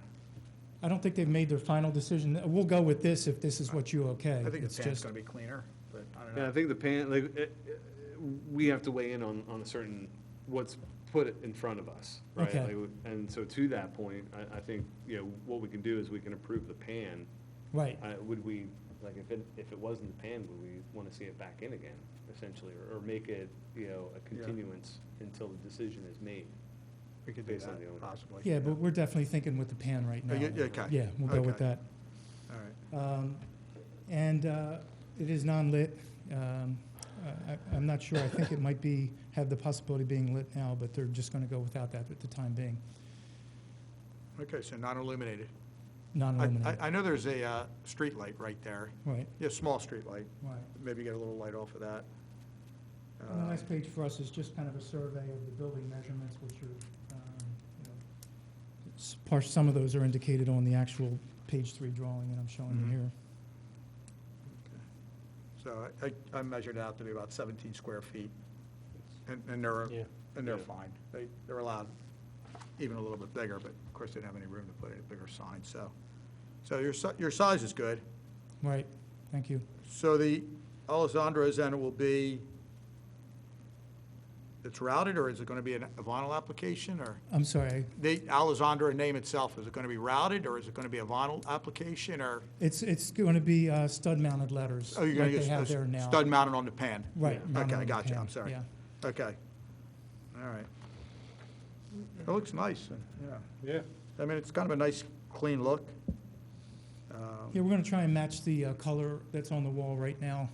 I don't think they've made their final decision. We'll go with this if this is what you okay. I think It's the pan's just- gonna be cleaner, but I don't Yeah, I know. think the pan, like, we have to weigh in on a certain, what's put in front of us, right? Okay. Like, and so to that point, I think, you know, what we can do is we can approve the pan. Right. Would we, like, if it wasn't the pan, would we want to see it back in again, essentially, or make it, you know, a continuance until the decision is made? We could do based on that, the owner. possibly. Yeah, but we're definitely thinking with the pan right now. Okay. Yeah, we'll go with Okay. that. All right. And it is non-lit. I'm not sure. I think it might have the possibility of being lit now, but they're just going to go without that at the time being. Okay, so non-illuminated. Non-illuminated. I know there's a street light right there. Right, Yeah, small street light. right. Maybe get a little light off of that. And the next page for us is just kind of a survey of the building measurements, which are, you know, some of those are indicated on the actual page 3 drawing that I'm showing you Mhm. here. So I measured it out to be about 17 square feet, and they're, Yeah. and they're Yeah. fine. They're allowed even a little bit bigger, but of course, they didn't have any room to put in a bigger sign, so. So your size is good. Right, thank you. So the Alessandro's then will be, it's routed, or is it going to be a vinyl application, or? I'm sorry, The Alessandro name itself, is it going to be routed, or is it going to be a vinyl application, or? it's going to be stud-mounted letters Oh, you're like going to they have use there now. stud mounted on the pan? Right. mounted Okay, on I the got you, pan, I'm sorry. Yeah. Okay. All right. It looks nice, yeah. Yeah. I mean, it's kind of a nice, clean look. Yeah, we're going to try and match the color that's on the wall right now.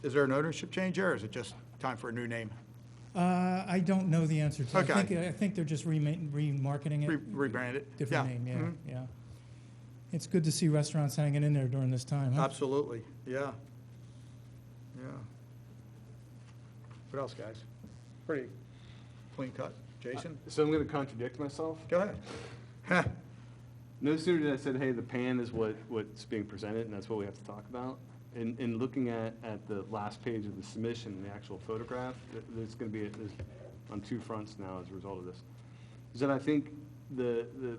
Is there an ownership change there, or is it just time for a new name? I don't know the answer to that. Okay. I think they're just remarketing it. Rebrand it? Different Yeah. name, yeah, Mhm. yeah. It's good to see restaurants hanging in there during this time, huh? Absolutely, yeah. Yeah. What else, guys? Pretty clean cut. Jason? So I'm going to contradict myself. Go ahead. No sooner did I said, hey, the pan is what's being presented, and that's what we have to talk about. In looking at the last page of the submission, the actual photograph, there's going to be, there's on two fronts now as a result of this, is that I think the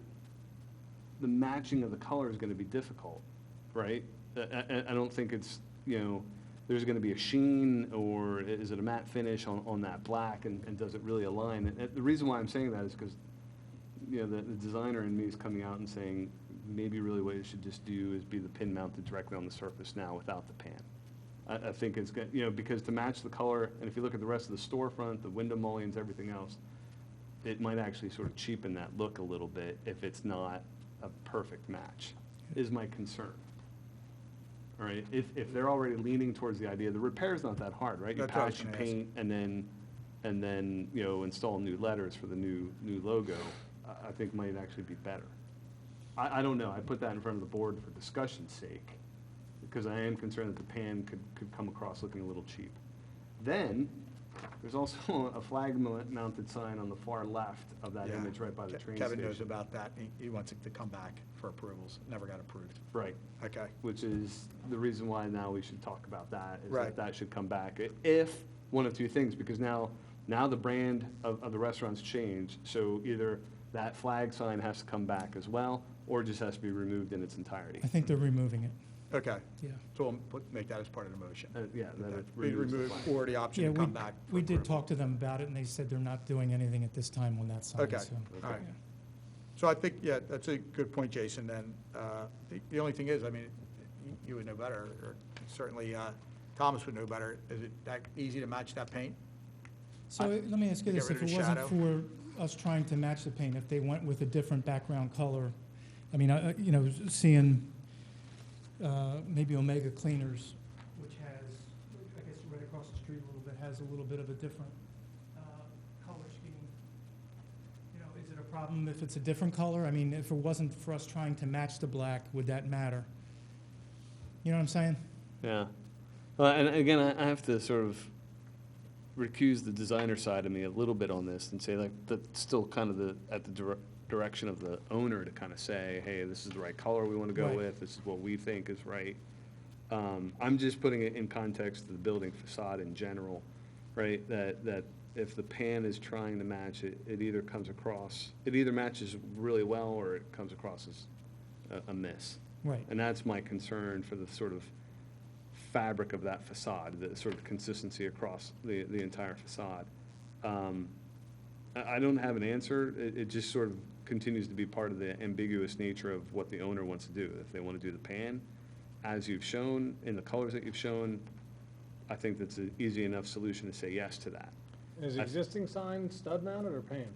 matching of the color is going to be difficult, right? I don't think it's, you know, there's going to be a sheen, or is it a matte finish on that black, and does it really align? And the reason why I'm saying that is because, you know, the designer in me is coming out and saying, maybe really what you should just do is be the pin mounted directly on the surface now without the pan. I think it's good, you know, because to match the color, and if you look at the rest of the storefront, the window mullions, everything else, it might actually sort of cheapen that look a little bit if it's not a perfect match, is my concern. All right, if they're already leaning towards the idea, the repair's not that hard, right? You That's what I was patch, you gonna ask. paint, and then, you know, install new letters for the new logo, I think might actually be better. I don't know, I put that in front of the board for discussion's sake, because I am concerned that the pan could come across looking a little cheap. Then, there's also a flag mounted sign on the far left of that Yeah. image right by the train Kevin knows station. about that. He wants it to come back for approvals. Never got approved. Right, Okay. which is the reason why now we should talk about that, is Right. that should come back. If, one of two things, because now the brand of the restaurant's changed, so either that flag sign has to come back as well, or it just has to be removed in its entirety. I think they're removing it, Okay. yeah. So we'll make that as part of the motion. Yeah, that it Be removes the removed, flag. or the option Yeah, to come back. for we did approval. talk to them about it, and they said they're not doing anything at this time on that sign, Okay, so. all right. yeah. So I think, yeah, that's a good point, Jason. Then the only thing is, I mean, you would know better, or certainly Thomas would know better. Is it that easy to match that paint? So let me ask you Get this, rid if of it the wasn't shadow. for us trying to match the paint, if they went with a different background color, I mean, you know, seeing maybe Omega Cleaners, which has, I guess right across across the street a little bit has a little bit of a different color scheme. You know, is it a problem if it's a different color? I mean, if it wasn't for us trying to match the black, would that matter? You know what I'm saying? Yeah. Well, and again, I have to sort of recuse the designer side of me a little bit on this and say, like, that's still kind of at the direction of the owner to kind of say, hey, this is the right color we want to go Right. with, this is what we think is right. I'm just putting it in context of the building facade in general, right? That if the pan is trying to match it, it either matches really well or it comes across as a miss. Right. And that's my concern for the sort of fabric of that facade, the sort of consistency across the entire facade. I don't have an answer. It just sort of continues to be part of the ambiguous nature of what the owner wants to do. If they want to do the pan, as you've shown, in the colors that you've shown, I think that's an easy enough solution to say yes to that. Is the existing sign stud mounted or pan?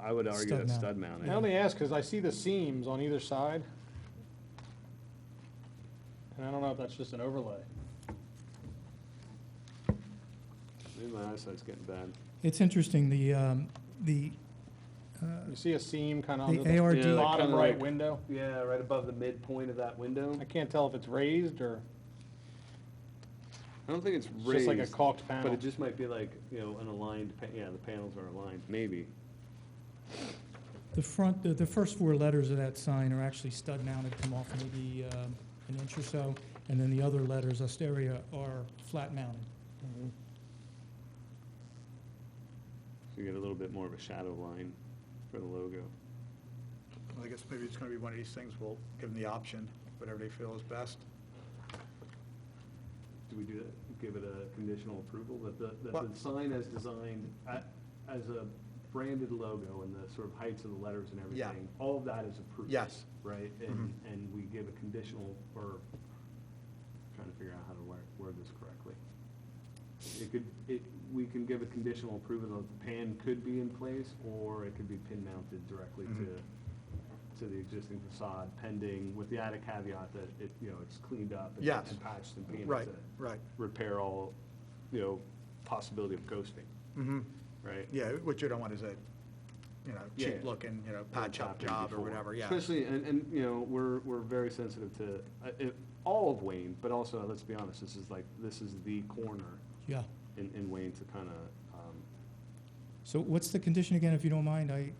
I would argue Stud that's mount. stud mounted. I only ask because I see the seams on either side. And I don't know if that's just an overlay. Maybe my eyesight's getting bad. It's interesting, the You see a seam kind of The under the ARD Yeah, like bottom kinda right like- window? Yeah, right above the midpoint of that window. I can't tell if it's raised or I don't think it's it's raised. just like a caulked But panel. it just might be like, an aligned, yeah, the panels are aligned, maybe. the front, the first four letters of that sign are actually stud mounted, come off maybe an inch or so, and then the other letters, Osteria, are flat mounted. So you get a little bit more of a shadow line for the logo. Well, I guess maybe it's going to be one of these things, we'll give them the option, whatever they feel is best. Do we do that? Give it a conditional approval that Well- the sign as designed as a branded logo and the sort of heights of the letters and Yeah. everything, all of that is approved. Yes. Right? And we give a conditional, or trying to figure out how to word this correctly. We can give a conditional approval that the pan could be in place, or it could be pin mounted directly to the existing facade, pending, with the added caveat that it's cleaned up and Yes. and patched and painted Right, to right. repair all, possibility of ghosting, Mm-hmm. right? Yeah, what you don't want is a, Yeah. cheap looking, patch up Happened job or before. whatever, yeah. Especially, and we're very sensitive to all of Wayne, but also, let's be honest, this is the corner Yeah. in Wayne to kind of, So what's the condition again, if you don't mind? I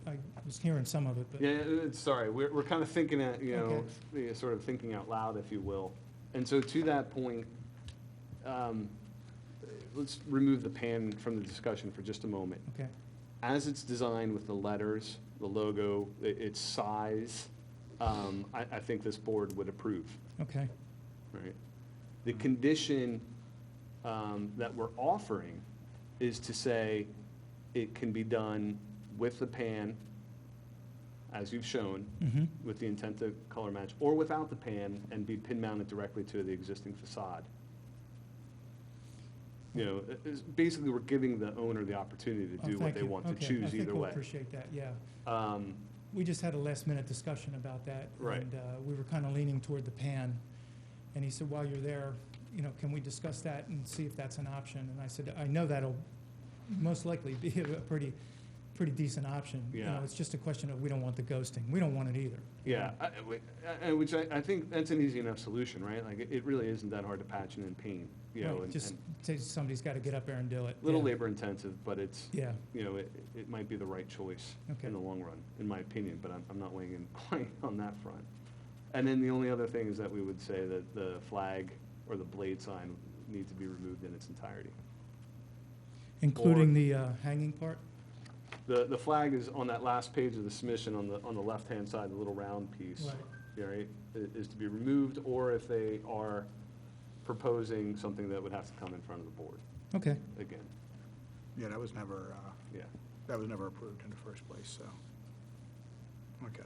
was hearing some of it, but. yeah, sorry, we're kind of thinking at, Okay. sort of thinking out loud, if you will. And so to that point, let's remove the pan from the discussion for just a moment. Okay, As it's designed with the letters, the logo, its size, I think this board would approve, okay, right? The condition that we're offering is to say it can be done with the pan, as you've shown, with the intent to color match, or without the pan and be pin mounted directly to the existing facade. Basically, we're giving the owner the opportunity to Oh, do what thank they you. want to Okay, choose I think either we'll way. appreciate that, yeah. Um, We just had a last-minute discussion about that. Right. And we were kind of leaning toward the pan. And he said, while you're there, can we discuss that and see if that's an option? And I said, I know that'll most likely be a pretty decent option. Yeah. It's just a question of, we don't want the ghosting. We don't want it either. Yeah, which I think that's an easy enough solution, right? Like, it really isn't that hard to patch and then paint, Right, and just somebody's got to get up there and do it. little Yeah. labor intensive, but it's, Yeah, it might be the right choice Okay. in the long run, in my opinion, but I'm not weighing in quite on that front. And then the only other thing is that we would say that the flag or the blade sign needs to be removed in its entirety. including the hanging part? The flag is on that last page of the submission on the left-hand side, the little round piece. Right. Yeah, right, is to be removed, or if they are proposing something that would have to come in front of the board Okay, again. Yeah, that was never, Yeah. approved in the first place, so. Okay.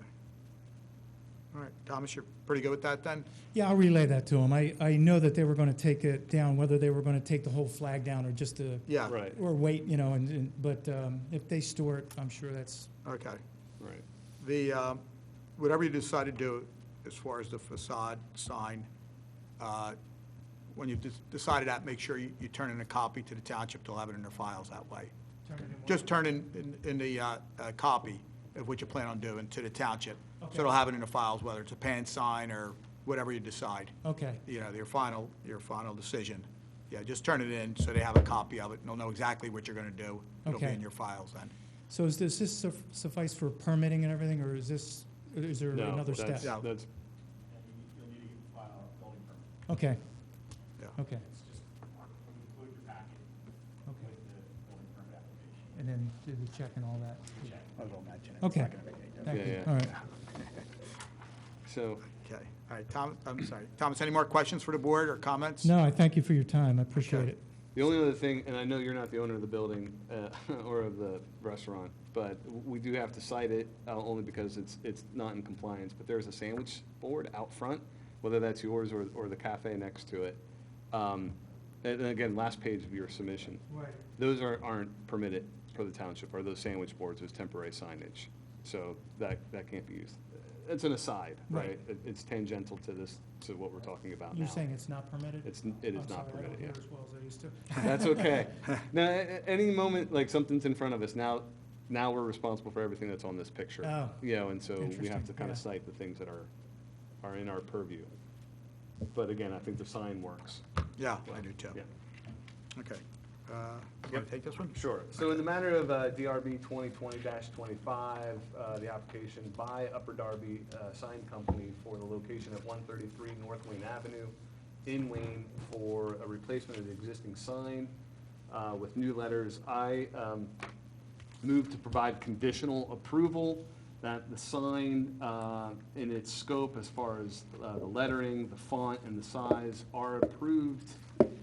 All right, Thomas, you're pretty good with that then? yeah, I'll relay that to them. I know that they were going to take it down, whether they were going to take the whole flag down or just Yeah. Right, or wait, but if they store it, I'm sure that's, Okay. right. The, whatever you decide to do as far as the facade sign, when you've decided that, make sure you turn in a copy to the township. They'll have it in their files that way. Just turn in the copy of what you plan on doing to the township. Okay. So they'll have it in the files, whether it's a pan sign or whatever you decide. Okay, You know, your final decision. Yeah, just turn it in so they have a copy of it, and they'll know exactly what you're gonna do. It'll be Okay. in your files then. so does this suffice for permitting and everything, or is there No, another step? that's- Yeah. That's, And you'll need to file a building permit. Okay, Yeah. okay, It's just, include your packet okay. with the building permit application. And then do the check and all that? Check. Okay, thank Yeah, you, yeah. all right. so, Okay, all right, Tom, I'm sorry. Thomas, any more questions for the board or comments? No, I thank you for your time, I appreciate Okay. it. the only other thing, and I know you're not the owner of the building or of the restaurant, but we do have to cite it only because it's not in compliance. But there's a sandwich board out front, whether that's yours or the cafe next to it. And again, last page of your submission. Right. Those aren't permitted for the township, or those sandwich boards as temporary signage. So that can't be used. It's an aside, right? Right. It's tangential to this, to what we're talking about now. You're saying it's not permitted? It is I'm not sorry, permitted, I don't yeah. hear as well as I used to. That's okay. Now, any moment, like something's in front of us, now we're responsible for everything that's on this picture. Oh, You know, and so we have interesting, to kind of yeah. cite the things that are in our purview. But again, I think the sign works. Yeah, I do too. Yeah. Okay. You want to take this one? Sure. So in the matter of DRB 2020-25, the application by Upper Darby Sign Company for the location of 133 North Wayne Avenue in Wayne for a replacement of the existing sign with new letters, I move to provide conditional approval that the sign in its scope as far as the lettering, the font, and the size are approved.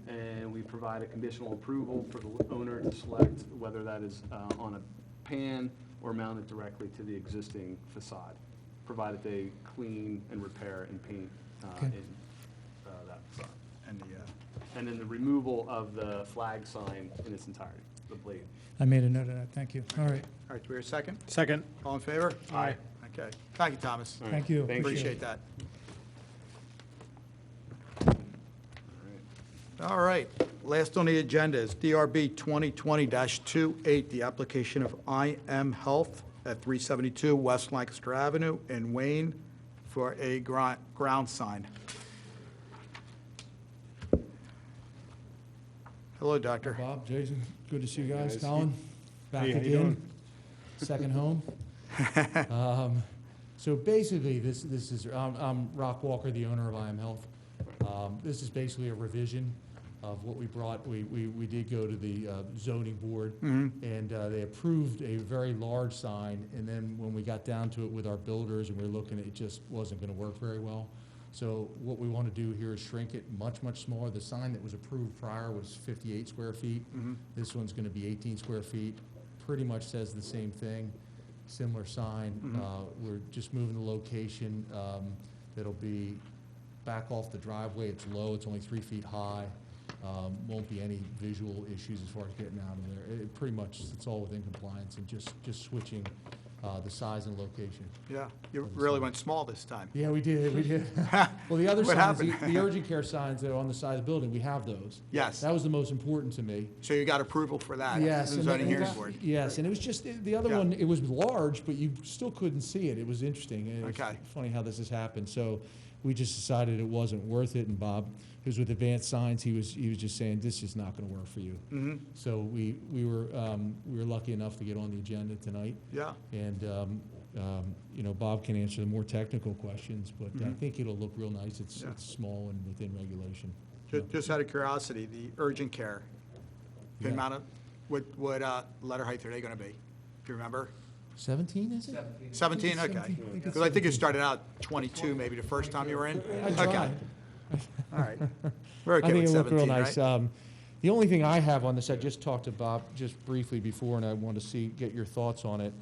And we provide a conditional approval for the owner to select whether that is on a pan or mounted directly to the existing facade, provided they clean and repair and paint Okay. in that facade. And the, And then the removal of the flag sign in its entirety, the blade. I made a note of that, thank you. All right, all right, do we hear a second? Second. All in favor? Aye. Okay. Thank you, Thomas. All right. thank you. Thank you. Appreciate that. All right. All right, last on the agenda is DRB 2020-28, the application of IM Health at 372 West Lancaster Avenue in Wayne for a ground sign. Hello, Doctor. Bob, Jason, good to see you guys. Guys. Colin, back Hey, how you again. doing? Second home. So basically, this is, I'm Rock Walker, the owner of IM Health. This is basically a revision of what we brought. We did go to the zoning board, and they approved a very large sign, and then when we got down to it with our builders and we were looking, it just wasn't gonna work very well. So what we want to do here is shrink it much, much smaller. The sign that was approved prior was 58 square feet. This one's going to be 18 square feet. Pretty much says the same thing, similar sign. We're just moving the location. That'll be back off the driveway. It's low. It's only 3 feet high. Won't be any visual issues as far as getting out of there. It pretty much, it's all within compliance and just switching the size and location. Yeah, you really went small this time. Yeah, we did. Well, the other What signs, happened? the urgent care signs that are on the side of the building, we have those. Yes. That was the most important to me. So you got approval for that? Yes. The and zoning that- hearing board? Yes, and it was just, the other Yeah. one, it was large, but you still couldn't see it. It was interesting. And Okay. It's funny how this has happened. So we just decided it wasn't worth it, and Bob, who's with Advanced Signs, he was just saying, this is not gonna work for you. So we were lucky enough to get on the agenda tonight. Yeah, And, you know, Bob can answer the more technical questions, but I think it'll look real nice. It's Yeah. small and within regulation. just out of curiosity, the urgent care, pin Yeah. mounted, what letter height are they gonna be? Do you remember? 17, is it? 17, okay. 17. Because I think you started out 22 maybe the first time you were in? I Okay, tried. all right. We're I okay think with it looked real 17, nice. right? The only thing I have on this, I just talked to Bob just briefly before, and I want to get your thoughts on it.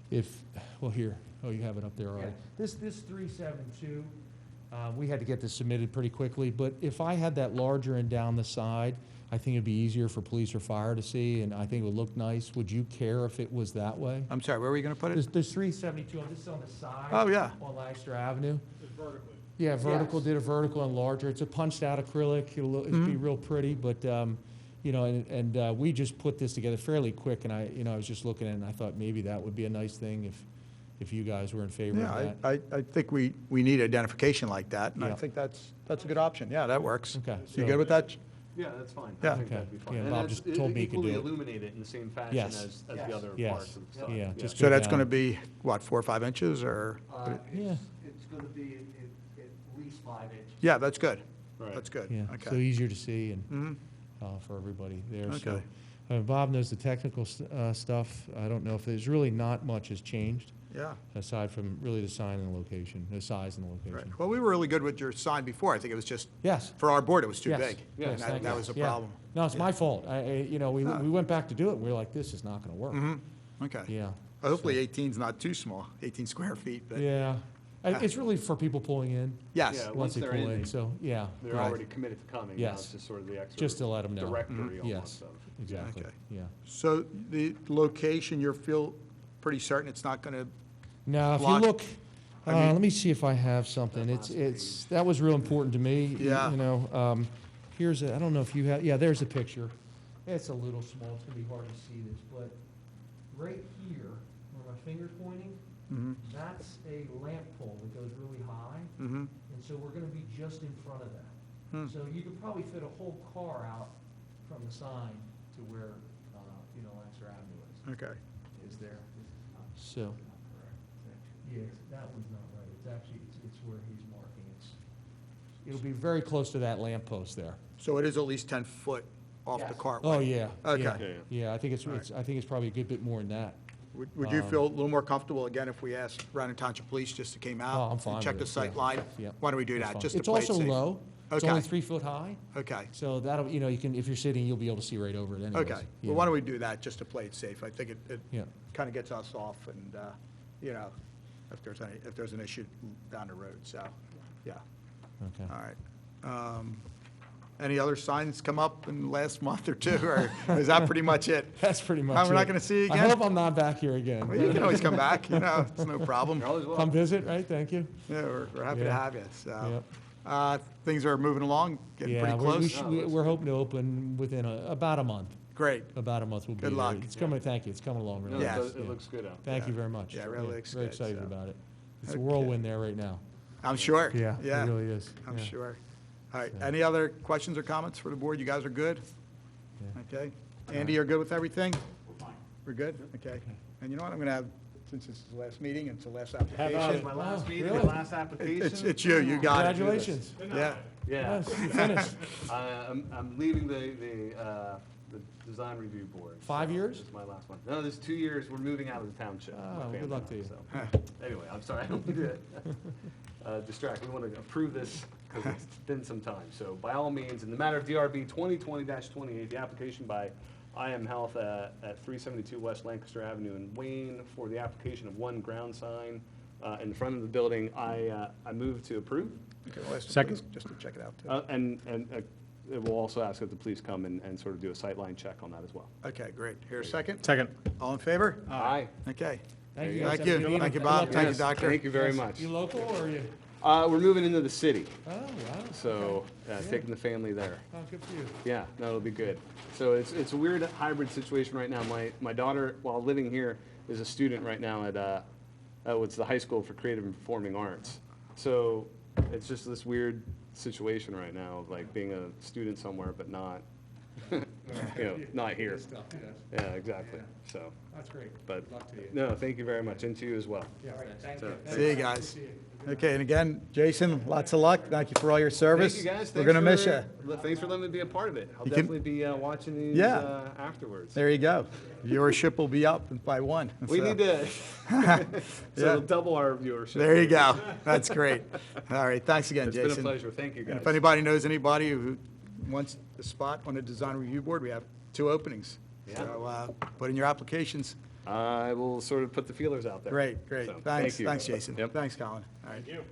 Here, you have it up there already. This 372, we had to get this submitted pretty quickly, but if I had that larger and down the side, I think it'd be easier for police or fire to see, and I think it would look nice. Would you care if it was that way? I'm sorry, where were you gonna put it? There's 372, this is on the side. Oh, yeah. On Lancaster Avenue. It's vertically. Yeah, vertical, Yes. did a vertical and larger. It's a punched out acrylic. It'll be real pretty, but, you know, and we just put this together fairly quick, and I was just looking at it, and I thought maybe that would be a nice thing if you guys were in favor of Yeah, that. I think we need identification like that, and I Yeah. think that's a good option. Yeah, that works. Okay, You so- good with that? Yeah, that's fine. Yeah. I think Okay. that'd be fine. Yeah, And Bob that's just told me he could equally do it. illuminate it in the same fashion Yes. as the other Yes. parts of the stuff. Yeah, just So go that's down. going to be, what, 4 or 5 inches, or? Yeah. It's gonna be at least 5 inches. Yeah, that's good. Right. That's good. Yeah, so Okay. easier to see and Mhm. for everybody there. So, Okay. Bob knows the technical stuff. I don't know if there's really not much has changed, Yeah. aside from really the sign and the location, the size and the Right. location. Well, we were really good with your sign before. I think it was just, Yes. for our board, it was too Yes. big. Yes, And thank that you. was a Yeah. problem. No, it's my fault. You know, we No. went back to do it, and we were like, this is not gonna work. Mhm. Okay. Yeah. Well, hopefully 18's not too small, 18 square feet, but, Yeah. It's really for people pulling in, yes. Yeah. once Once they they're pull in, in, so, yeah, They're Right. already committed to coming. Now Yes. it's just sort of the extra. just to let them know. Directory Yes. almost of. Exactly, Okay. yeah. So the location, you feel pretty certain it's not going to, Now, if you block- look, I mean- let me see if I have something. That was real important to me. Yeah. You know, here's I don't know if you have, yeah, there's a picture. It's a little small, it's gonna be hard to see this, but right here, where my finger's pointing, Mhm. that's a lamp pole that goes really high, Mhm. and so we're gonna be just in front of that. Hmm. So you could probably fit a whole car out from the sign to where, you know, Lancaster Avenue is. Okay. Is there. So. Yeah, that one's not right. It's actually, it's where he's marking. It'll be very close to that lamppost there. So it is at least 10 foot off the Yes. cartway? Oh, yeah. Okay. yeah, Yeah, Yeah, I think it's, All I think it's probably a good bit more than that. Would you feel a little more comfortable, again, if we asked Radnor Township Police just to came out? Oh, I'm fine and check the with it, yeah. sight line? Yeah. Why don't we do That's that, fine. just to It's play it safe? also low. It's only Okay. 3 foot high, Okay, so that'll, you know, you can, if you're sitting, you'll be able to see right over it anyways. okay. Yeah. Well, why don't we do that, just to play it safe? I think it Yeah. kind of gets us off and, you know, if there's an issue down the road, so, yeah, Okay. all right. Any other signs come up in the last month or two, or is that pretty much it? That's pretty much We're not it. going to see you I again? hope I'm not back here again. Well, you can always come back, you know, it's no problem. You're always Come welcome. visit, right? Thank you. Yeah, we're happy to Yeah. have you, so. Yep. Things are moving along, getting Yeah, pretty we close? should- we're hoping to open within about a month. Great, About a month we'll be Good there. luck. It's coming, thank you, it's coming along No, really Yes. well. it looks good out. Thank you Yeah. very much. Yeah, it really looks Very good, excited so. about it. It's a Okay. whirlwind there right now. I'm sure. Yeah, Yeah, it really is. I'm Yeah. sure. All right, So- any other questions or comments for the board? You guys are good? Yeah. Okay. Andy, you're good with everything? We're good? Okay. And you know what, I'm going to have, since this is the last meeting, it's the last application. My last Oh, meeting, really? my last application. It's you, you got it. Congratulations. Yeah, Yeah. Yes, you finished. I'm leaving the design review board. 5 so years? This is my last one. No, this is 2 years. We're moving out of the township. Oh, my good family luck to now, you. so. Anyway, I'm sorry, I don't mean to distract. We want to approve this because it's been some time. So by all means, in the matter of DRB 2020-28, the application by IM Health at 372 West Lancaster Avenue in Wayne for the application of one ground sign in front of the building, I move to approve. Okay, well, that's Second. just to check it out, too. And it will also ask that the police come and sort of do a sightline check on that as well. Okay, great. Here, a second? Second. All in favor? Aye. Okay. Thank you. Thank guys. Have a you. good evening. Thank you, Good Bob. luck. Thank you, Yes, Doctor. Thank you very much. You local or are you? We're moving into the city, Oh, wow. so Okay. taking the family there. Oh, good for you. Yeah, no, it'll be good. So it's a weird hybrid situation right now. My daughter, while living here, is a student right now at it's the High School for Creative and Performing Arts. So it's just this weird situation right now of like being a student somewhere but not, not here. Good stuff, yes. Yeah, exactly. So, That's great. but Good luck to you. no, thank you very much, and to you as well. Yeah, all right, thank So- you. See you guys. Okay, and again, Jason, lots of luck. Thank you for all your service. Thank you, guys. We're going to miss you. Thanks for letting me be a part of it. I'll You can- definitely be watching these Yeah. afterwards. There you go. Viewership will be up by 1. We So- need to, so Yeah. it'll double our viewership. There you go. That's great. All right, thanks again, It's Jason. been a pleasure. Thank you, And guys. if anybody knows anybody who wants a spot on the design review board, we have 2 openings. Yeah. So put in your applications. I will sort of put the feelers out there. Great, great. So, Thanks, thank you. thanks, Jason. Yep. Thanks, Colin. All right. Thank you.